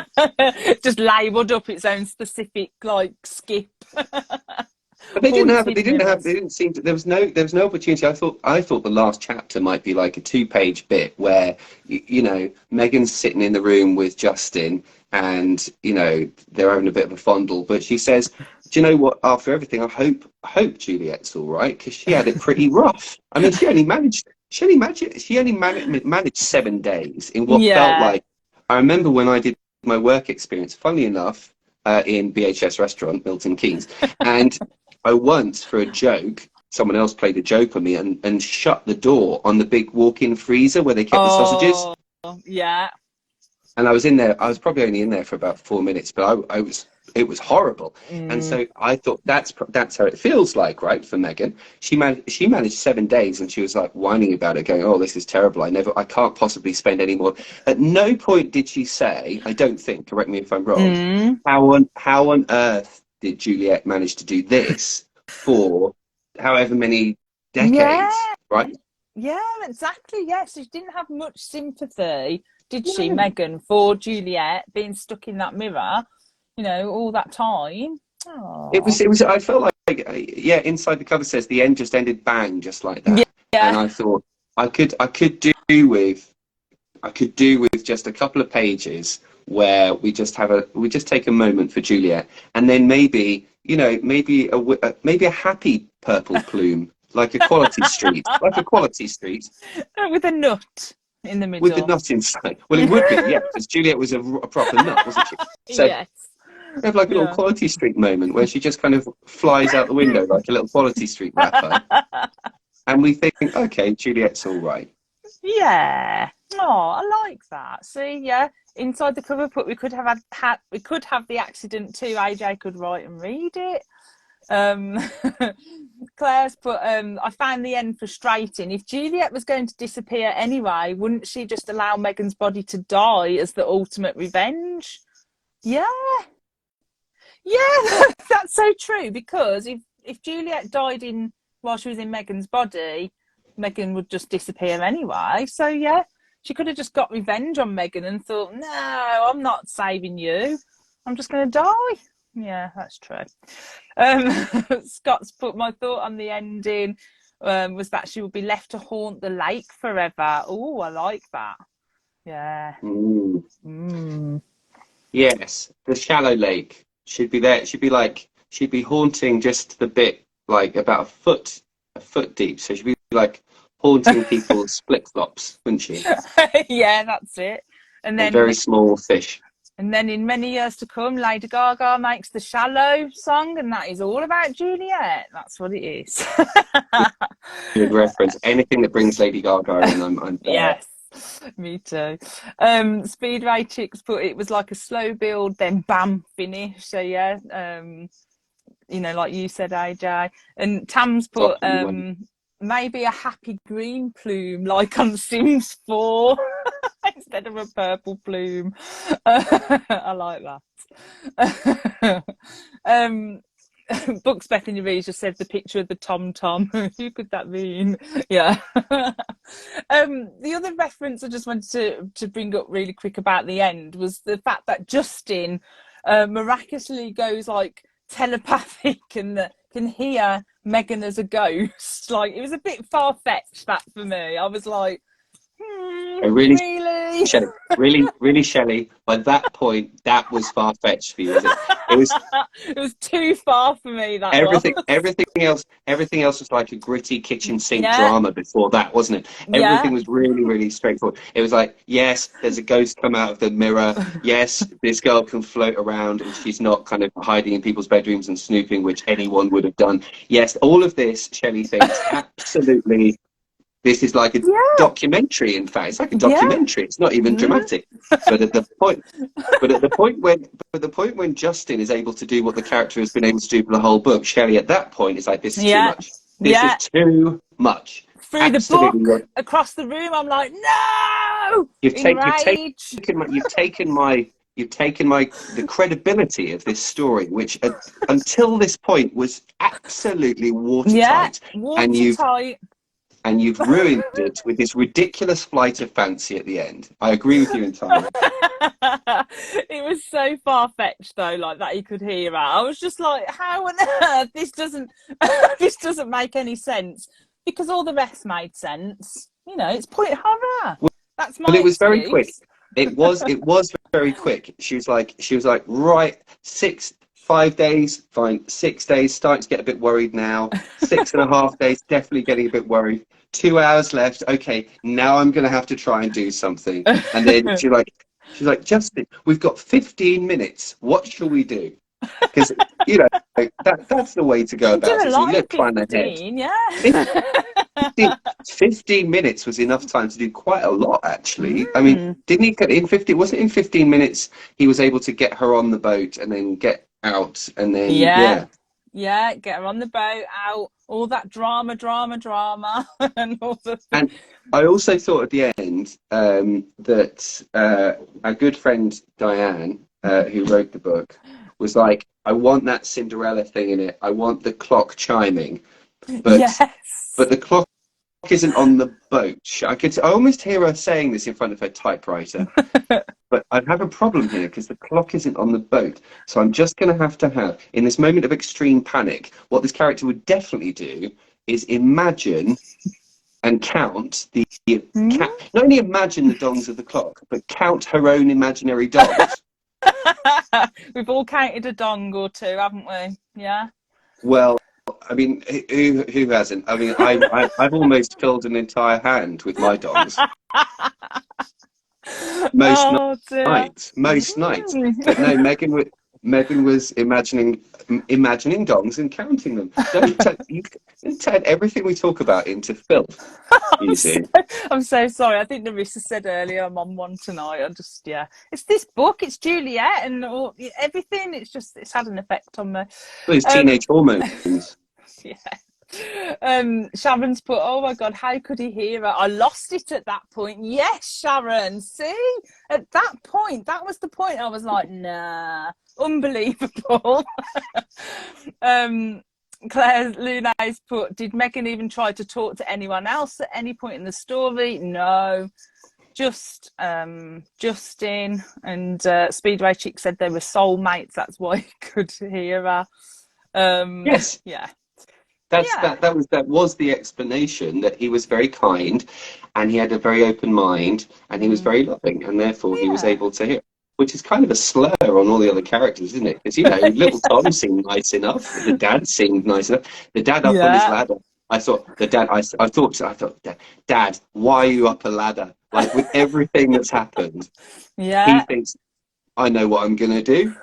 Just labelled up its own specific like skip. But they didn't have it. Haunted They didn't seem to. There was no opportunity. I thought the last chapter might be like a 2-page bit where Megan's sitting in the room with Justin, and they're having a bit of a fondle. But she says, "Do you know what? After everything, I hope Juliet's all right, because she had it pretty rough. I mean, she only managed 7 days in what felt like. I remember when I did my work experience. Funnily enough, in BHS restaurant, Milton Keynes, and I once, for a joke, someone else played a joke on me and shut the door on the big walk-in freezer where they kept the sausages. Yeah. And I was in there. I was probably only in there for about 4 minutes, but it was horrible. And so I thought that's how it feels like, right, for Megan. She managed 7 days, and she was like whining about it, going, "Oh, this is terrible. I can't possibly spend any more." At no point did she say, I don't think, correct me if I'm wrong, how on earth did Juliet manage to do this for however many decades, right? Yeah, exactly. Yeah, so she didn't have much sympathy, did she, Megan, for Juliet being stuck in that mirror, all that time. Aww. It was. I felt like, inside the cover says the end just ended bang, just like that. Yeah. And I thought I could do with just a couple of pages where we just take a moment for Juliet, and then maybe a happy purple plume, like a quality street, With a nut in the middle. with the nut inside. Well, it would be, yeah, because Juliet was a proper nut, wasn't she? So yes. we have like a little Quality Street moment where she just kind of flies out the window like a little Quality Street rapper, and we think, okay, Juliet's all right. Yeah. Oh, I like that. See, yeah. Inside the cover put we could have the accident too. AJ could write and read it. Claire's put I found the end frustrating. If Juliet was going to disappear anyway, wouldn't she just allow Megan's body to die as the ultimate revenge? Yeah, that's so true, because if Juliet died while she was in Megan's body, Megan would just disappear anyway. So yeah, she could have just got revenge on Megan and thought, no, I'm not saving you, I'm just going to die. Yeah, that's true. Scott's put, my thought on the ending was that she would be left to haunt the lake forever. Oh, I like that. Yeah. Yes, the shallow lake should be there. She'd be haunting just the bit like about a foot deep. So she'd be like haunting people's flip flops, wouldn't she? Yeah, that's it. And then very small fish. And then in many years to come, Lady Gaga makes the Shallow song, and that is all about Juliet. That's what it is. Good reference. Anything that brings Lady Gaga in, I'm there. Yes, me too. Speedway Chicks put it was like a slow build, then bam, finish. So yeah, like you said, AJ. And Tam's put maybe a happy green plume, like on Sims 4. Instead of a purple plume. I like that. Books Bethany Reeves just said the picture of the tom-tom. Who could that mean? Yeah. The other reference I just wanted to bring up really quick about the end was the fact that Justin miraculously goes like telepathic and can hear Megan as a ghost. Like, it was a bit far-fetched, that, for me. I was like, really? Really, Shelley. By that point, that was far fetched for you, was it? It was too far for me. Everything else was like a gritty kitchen sink drama before that, wasn't it? Everything was really, really straightforward. It was like, yes, there's a ghost come out of the mirror. Yes, this girl can float around, and she's not kind of hiding in people's bedrooms and snooping, which anyone would have done. Yes, all of this, Shelley thinks, absolutely. This is like a documentary. In fact, it's like a documentary. It's not even dramatic. But at the point when Justin is able to do what the character has been able to do for the whole book, Shelley, at that point, is like, this is too much. This is too much. Through the book, across the room, I'm like, no! You've taken you've taken the credibility of this story, which until this point was absolutely Yeah, watertight, and watertight. you've ruined it with this ridiculous flight of fancy at the end. I agree with you entirely. It was so far-fetched though, like that he could hear her. I was just like, how on earth? This doesn't this doesn't make any sense, because all the rest made sense. You know, it's point horror. That's Well, my it was very quick. excuse. It was very quick. She was like, right, 5 days, fine. 6 days, starting to get a bit worried now. 6.5 days, definitely getting a bit worried. 2 hours left. Okay, now I'm gonna have to try and do something. And then she's like, Justin, we've got 15 minutes. What shall we do? Because that's the way to go You do about a it. So lot you in don't plan ahead. 15, yeah. 15 minutes was enough time to do quite a lot, actually. I mean, Mm. didn't he get in 50? Was it in 15 minutes he was able to get her on the boat and then get out and then, Yeah, yeah. yeah, get her on the boat, out, all that drama, and all the And I also thought at the end that our good friend Diane, who wrote the book, was like, I want that Cinderella thing in it. I want the clock chiming. But yes. the clock isn't on the boat. I almost hear her saying this in front of her typewriter, but I have a problem here because the clock isn't on the boat. So I'm just going to have, in this moment of extreme panic, what this character would definitely do is imagine and count Hmm? not only imagine the dongs of the clock, but count her own imaginary dongs. We've all counted a dong or two, haven't we? Yeah. Well, I mean, who hasn't? I mean, I've almost filled an entire hand with my dongs. Most Oh dear. nights. But no, Megan was imagining dongs and counting them. You turn everything we talk about into filth. You see. I'm so sorry. I think Narissa said earlier I'm on one tonight. Yeah. It's this book, it's Juliet and everything. It's had an effect on me. Those Um, teenage hormones. yeah. Sharon's put, oh my god, how could he hear her? I lost it at that point. Yes, Sharon, see, at that point, that was the point. I was like, nah, unbelievable. Claire Luna's put, did Megan even try to talk to anyone else at any point in the story? No, just Justin. And Speedway Chick said they were soulmates, that's why he could hear her. Yes. Yeah. That was the explanation, that he was very kind and he had a very open mind and he was very loving, and therefore he was able to hear, which is kind of a slur on all the other characters, isn't it? Because little Tom seemed nice enough, the dad seemed nice enough, the dad up on his ladder. I thought Dad, why are you up a ladder? Like, with everything that's happened, he thinks, I know what I'm gonna do.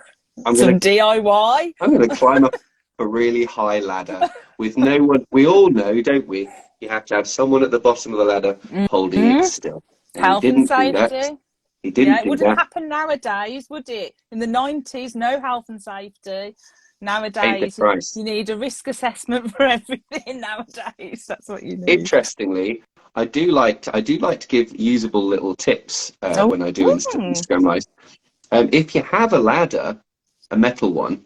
Some DIY. I'm gonna climb up a really high ladder with no one. We all know, don't we? You have to have someone at the bottom of the ladder holding it still. And Health he and didn't do that. safety. He didn't It do wouldn't that. happen nowadays, would it? In the 90s, no health and safety. Paid the Nowadays, price. you need a risk assessment for everything. Nowadays, that's what you need. Interestingly, I do like to give usable little tips when I do Instagram live. If you have a ladder, a metal one,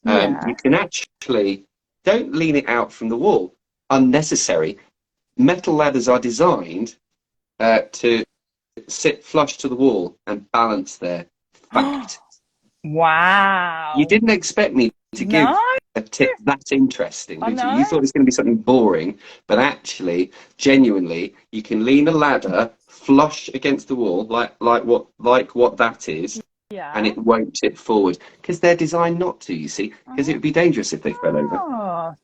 you can actually, don't lean it out from the wall. Unnecessary. Metal ladders are designed to sit flush to the wall and balance there. Fact. Wow. You didn't expect me to give a tip that's interesting, did you? You thought it was going to be something boring, but actually, genuinely, you can lean a ladder flush against the wall, like what that is, and it won't tip forward, because they're designed not to, you see, because it would be dangerous if they fell over.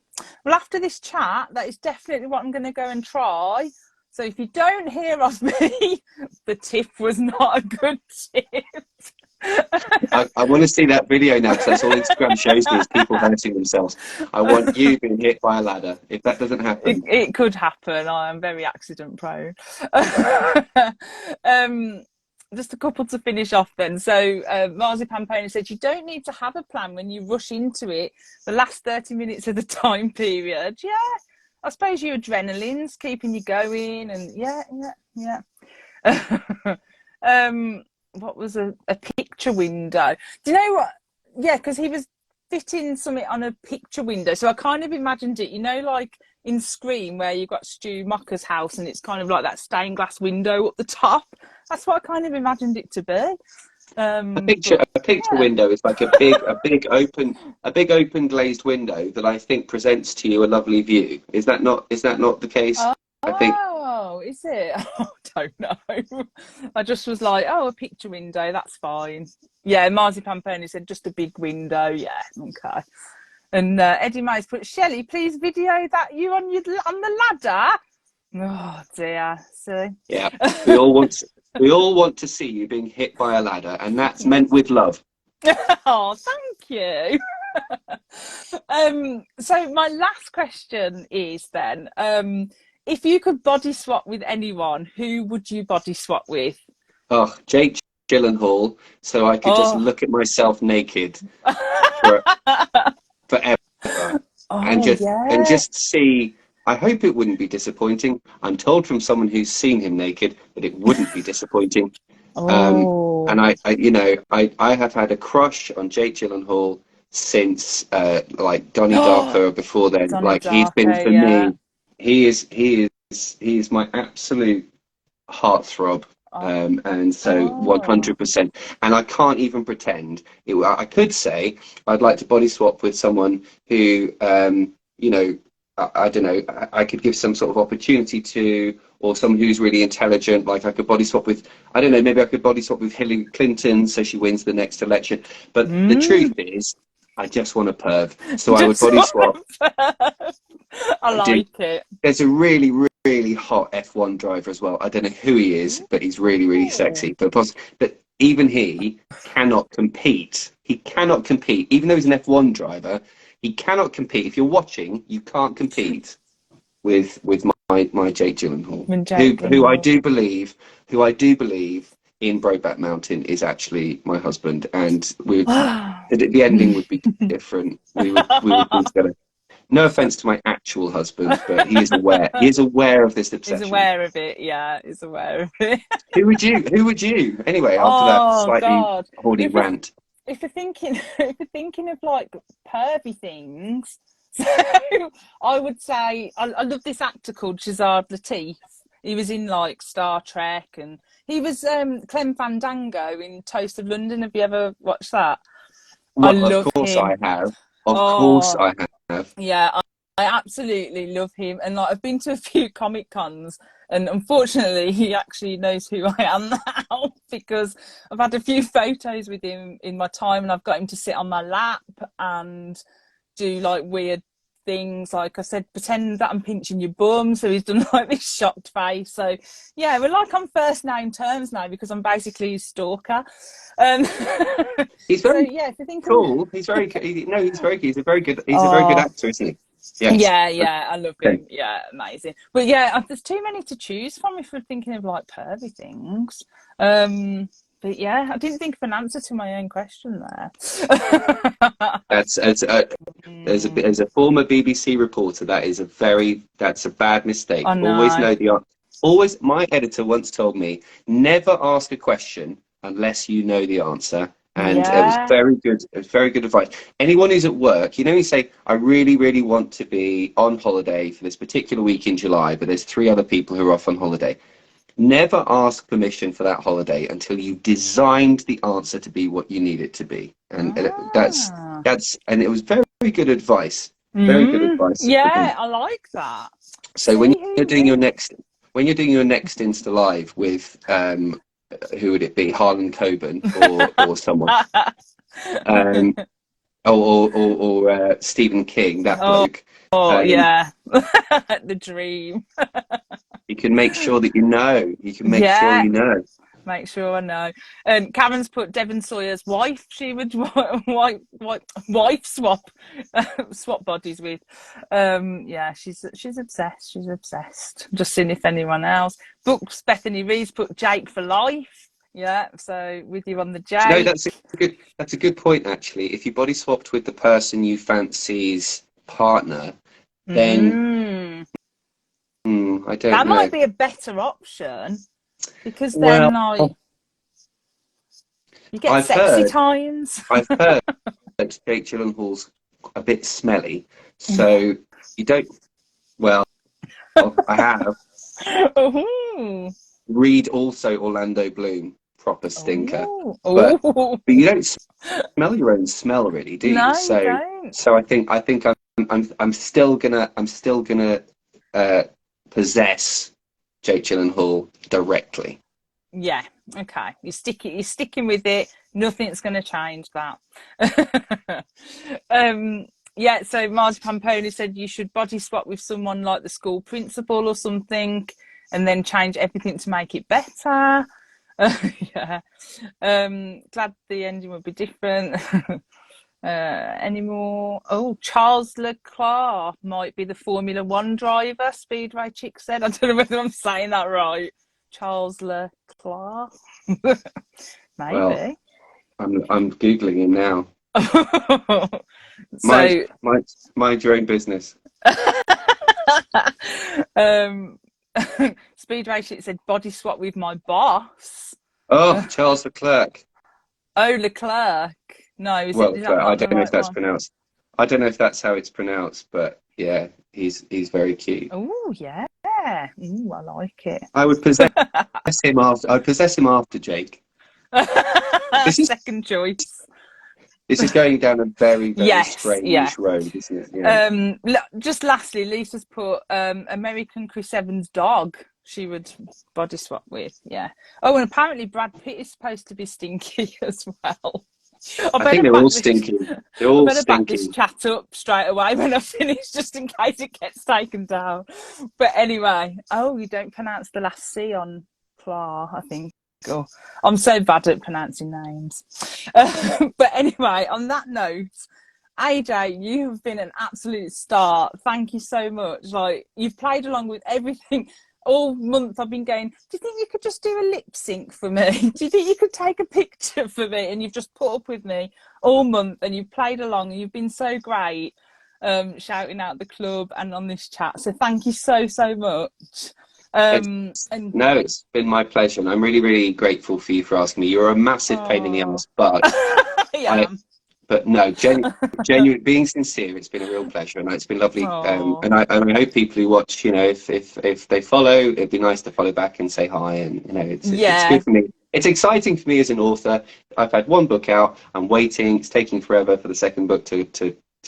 Well, after this chat, that is definitely what I'm going to go and try. So if you don't hear of me, the tip was not a good tip. I want to see that video now, because that's all Instagram shows me, is people hurting themselves. I want you being hit by a ladder. If that doesn't happen, it could happen. I am very accident prone. Just a couple to finish off then. So Marzipan Pony said, you don't need to have a plan when you rush into it the last 30 minutes of the time period. Yeah, I suppose your adrenaline's keeping you going, and yeah. what was a picture window. Do you know what? Yeah, because he was fitting something on a picture window. So I kind of imagined it, you know, like in Scream where you've got Stu Mocker's house and it's kind of like that stained glass window up the top. That's what I kind of imagined it to be. But A picture yeah. window is like a big open glazed window that I think presents to you a lovely view. Is that not the case? I think. Oh, is it? I don't know. I just was like, oh, a picture window, that's fine. Yeah, Marzipan Pony said just a big window. Yeah, okay. And Eddie Mays put, Shelley, please video that you on on the ladder. Oh dear. See. Yeah, we all want we all want to see you being hit by a ladder, and that's meant with love. Oh, thank you. So my last question is then, if you could body swap with anyone, who would you body swap with? Oh, Jake Gyllenhaal, so I could just Oh. look at myself naked for forever, and Oh yeah. just see. I hope it wouldn't be disappointing. I'm told from someone who's seen him naked that it wouldn't be disappointing. And Oh. I have had a crush on Jake Gyllenhaal since like Donnie Oh, Darko. Before then, Donnie like he's been Darko, for yeah. me. He is my absolute heartthrob. Oh, And so oh. 100%. And I can't even pretend. I could say I'd like to body swap with someone who, you know, I don't know, I could give some sort of opportunity to, or someone who's really intelligent. Like I could body swap with, I don't know, maybe I could body swap with Hillary Clinton so she wins the next election. But the truth Mm. is, I just want a perv. So I would Just body one swap. of I I do. like it. There's a really hot F1 driver as well. I don't know who he is, but he's really Ooh. sexy. But even he cannot compete. He cannot compete, even though he's an F1 driver. He cannot compete. If you're watching, you can't compete with my Jake Gyllenhaal, When Jake who Gyllenhaal. who I do believe in Brokeback Mountain is actually my husband, and the ending would be different. We would be together. No offense to my actual husband, but he is aware. He is aware of this He's obsession. aware of it. Yeah, he's aware of it. Who would you? Who would you? Anyway, after that Oh slightly God. horny If we're rant. if you're thinking if you're thinking of like pervy things, so I would say I love this actor called Shazad Latif. He was in like Star Trek, and he was Clem Fandango in Toast of London. Have you ever watched that? I Well, of love course I him. have. Of course Oh I have. yeah, I absolutely love him, and like I've been to a few Comic Cons, and unfortunately, he actually knows who I am now because I've had a few photos with him in my time, and I've got him to sit on my lap and do like weird things. Like I said, pretend that I'm pinching your bum, so he's done like this shocked face. So yeah, we're like on first name terms now because I'm basically his stalker. Um, He's so very yeah, if you're thinking, cool. No, he's very good. He's a very good oh. actor, isn't he? Yes. Yeah, yeah, I love Okay. him. Yeah, amazing. But yeah, there's too many to choose from if we're thinking of like pervy things. But yeah, I didn't think of an answer to my own question there. That's Mm, as a former BBC reporter, that's a bad I mistake. Always know. know the answer. Always, my editor once told me, never ask a question unless you know the answer. And it was Yeah. very good. It was very good advice. Anyone who's at work, you say, I really want to be on holiday for this particular week in July, but there's three other people who are off on holiday. Never ask permission for that holiday until you designed the answer to be what you need it to be. And Ah. and it was very good advice. Very good Mm, advice from him. yeah, I like that. So See, who knew? when you're doing your next Insta Live with who would it be? Harlan Coben or someone. Um or Stephen King, that Oh, bloke. oh, Um yeah. The dream. you can make sure that you know. You can make sure Yeah, you know. make sure I know. And Karen's put Devon Sawyer's wife. She would wife swap swap bodies with. Yeah, she's obsessed. She's obsessed. Just seeing if anyone else. Books. Bethany Reeves put Jake for life. Yeah, so with you on the Do you know, Jake. that's a good point actually. If you body swapped with the person you fancy's partner, then Mm, I don't that might know. be a better option because Well, then like You get I've sexy heard, times. I've heard that Jake Gyllenhaal's a bit smelly, so you don't. Well, I have. Oh, Read also Orlando Bloom, proper stinker, oh, but oh. you don't smell your own smell really, do you? No, you So don't. I think I'm still gonna uh, possess Jake Gyllenhaal directly. Yeah. Okay. You're sticking with it. Nothing's going to change that. um. Yeah. So Marty Pamponi said you should body swap with someone like the school principal or something, and then change everything to make it better. Yeah. Glad the ending would be different. Any more? Oh, Charles Leclerc might be the Formula One driver, Speedway Chick said. I don't know whether I'm saying that right. Charles Leclerc? Well, Maybe. I'm googling him now. Mind So, mind mind your own business. um, Speedway Chick said body swap with my boss. Oh, Charles Leclerc. Oh, Leclerc. No, Well, is that Leclerc. I not the don't know if right that's one? pronounced. I don't know if that's how it's pronounced, but yeah, he's very cute. Oh, yeah. Ooh, I like it. I would possess him after. I'd possess him after Jake. This is Second choice. this is going down a very, very Yes, yeah. strange road, isn't it? Yeah. Just lastly, Lisa's put American Chris Evans' dog. She would body swap with, yeah. Oh, and apparently Brad Pitt is supposed to be stinky as well. I I think better they're back all this. stinking. They're I all better back this stinking. chat up straight away when I finish, just in case it gets taken down. But anyway, oh, you don't pronounce the last C on Clara, I think. Oh, I'm so bad at pronouncing names. But anyway, on that note, AJ, you have been an absolute star. Thank you so much. Like, you've played along with everything. All month I've been going, do you think you could just do a lip sync for me? Do you think you could take a picture for me? And you've just put up with me all month and you've played along and you've been so great, shouting out the club and on this chat. So thank you so, so much. And No, it's been my pleasure, and I'm really, really grateful for you for asking me. You're a massive pain in the oh, ass, but yeah, but no, genuine, being sincere, it's been a real pleasure, and it's been lovely. oh, And I hope people who watch, if they follow, it'd be nice to follow back and say hi, and it's yeah, good for me. It's exciting for me as an author. I've had one book out. I'm waiting. It's taking forever for the second book to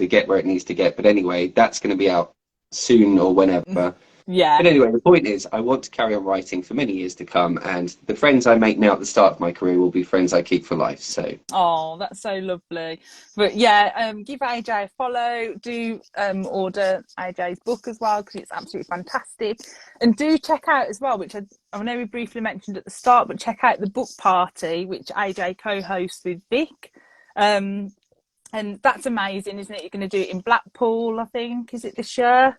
get where it needs to get. But anyway, that's going to be out soon or whenever. yeah. But anyway, the point is, I want to carry on writing for many years to come, and the friends I make now at the start of my career will be friends I keep for life. So, Oh, that's so lovely. But yeah, give AJ a follow. Do order AJ's book as well because it's absolutely fantastic. And do check out as well, which I know we briefly mentioned at the start, but check out the book party which AJ co-hosts with Vic. And that's amazing, isn't it? You're going to do it in Blackpool, I think. Is it this year?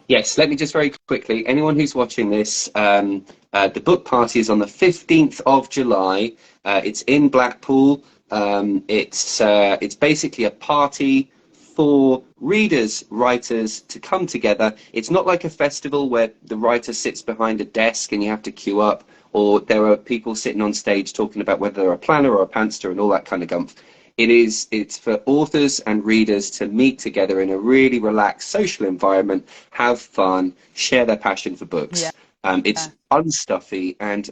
yes, let me just very quickly, anyone who's watching this, the book party is on the 15th of July. It's in Blackpool. It's basically a party for readers, writers to come together. It's not like a festival where the writer sits behind a desk and you have to queue up, or there are people sitting on stage talking about whether they're a planner or a pantser and all that kind of gumph. It's for authors and readers to meet together in a really relaxed social environment, have fun, share their passion for Yeah. books. It's unstuffy, and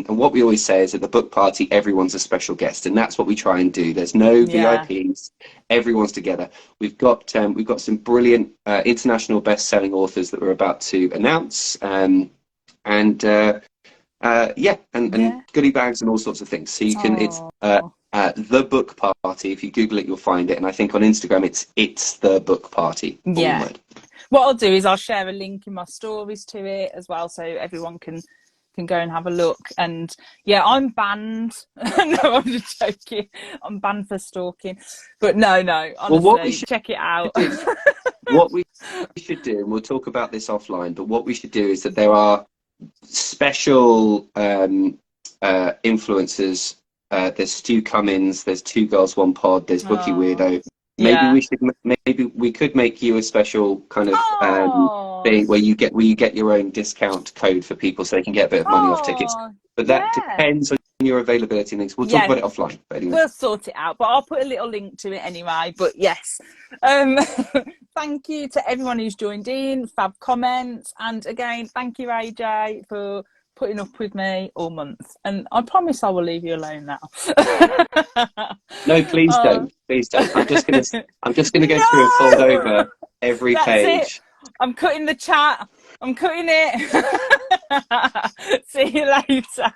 what we always say is at the book party, everyone's a special guest, and that's what we try and do. There's no Yeah. VIPs, everyone's together. We've got some brilliant international best-selling authors that we're about to announce, and Yeah. goodie bags and all sorts of things. So you can, it's Oh. the book party. If you Google it, you'll find it. And I think on Instagram, it's the book party. All one Yeah. word. What I'll do is I'll share a link in my stories to it as well, so everyone can go and have a look. And yeah, I'm banned. No, I'm just joking. I'm banned for stalking. But no, Well, what we honestly, should check it out. do, what we should do, and we'll talk about this offline. But what we should do is that there are special influencers. There's Stu Cummins. There's Two Girls One Pod. There's Bookie Oh, Weirdo. yeah. Maybe we could make you a special kind of Oh, thing where course. you get your own discount code for people so they can get a bit of money off tickets. Oh, But that yeah. depends on your availability and things. We'll talk Yeah, about it offline. But anyway, we'll sort it out, but I'll put a little link to it anyway. But yes, thank you to everyone who's joined in, fab comments, and again, thank you, AJ, for putting up with me all month. And I promise I will leave you alone now. no, please Oh. don't. Please don't. I'm just gonna go through and fold No, over every that's it. page. I'm cutting the chat. I'm cutting it. See you later.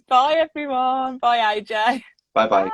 Bye, everyone. Bye, AJ. Bye bye. Bye.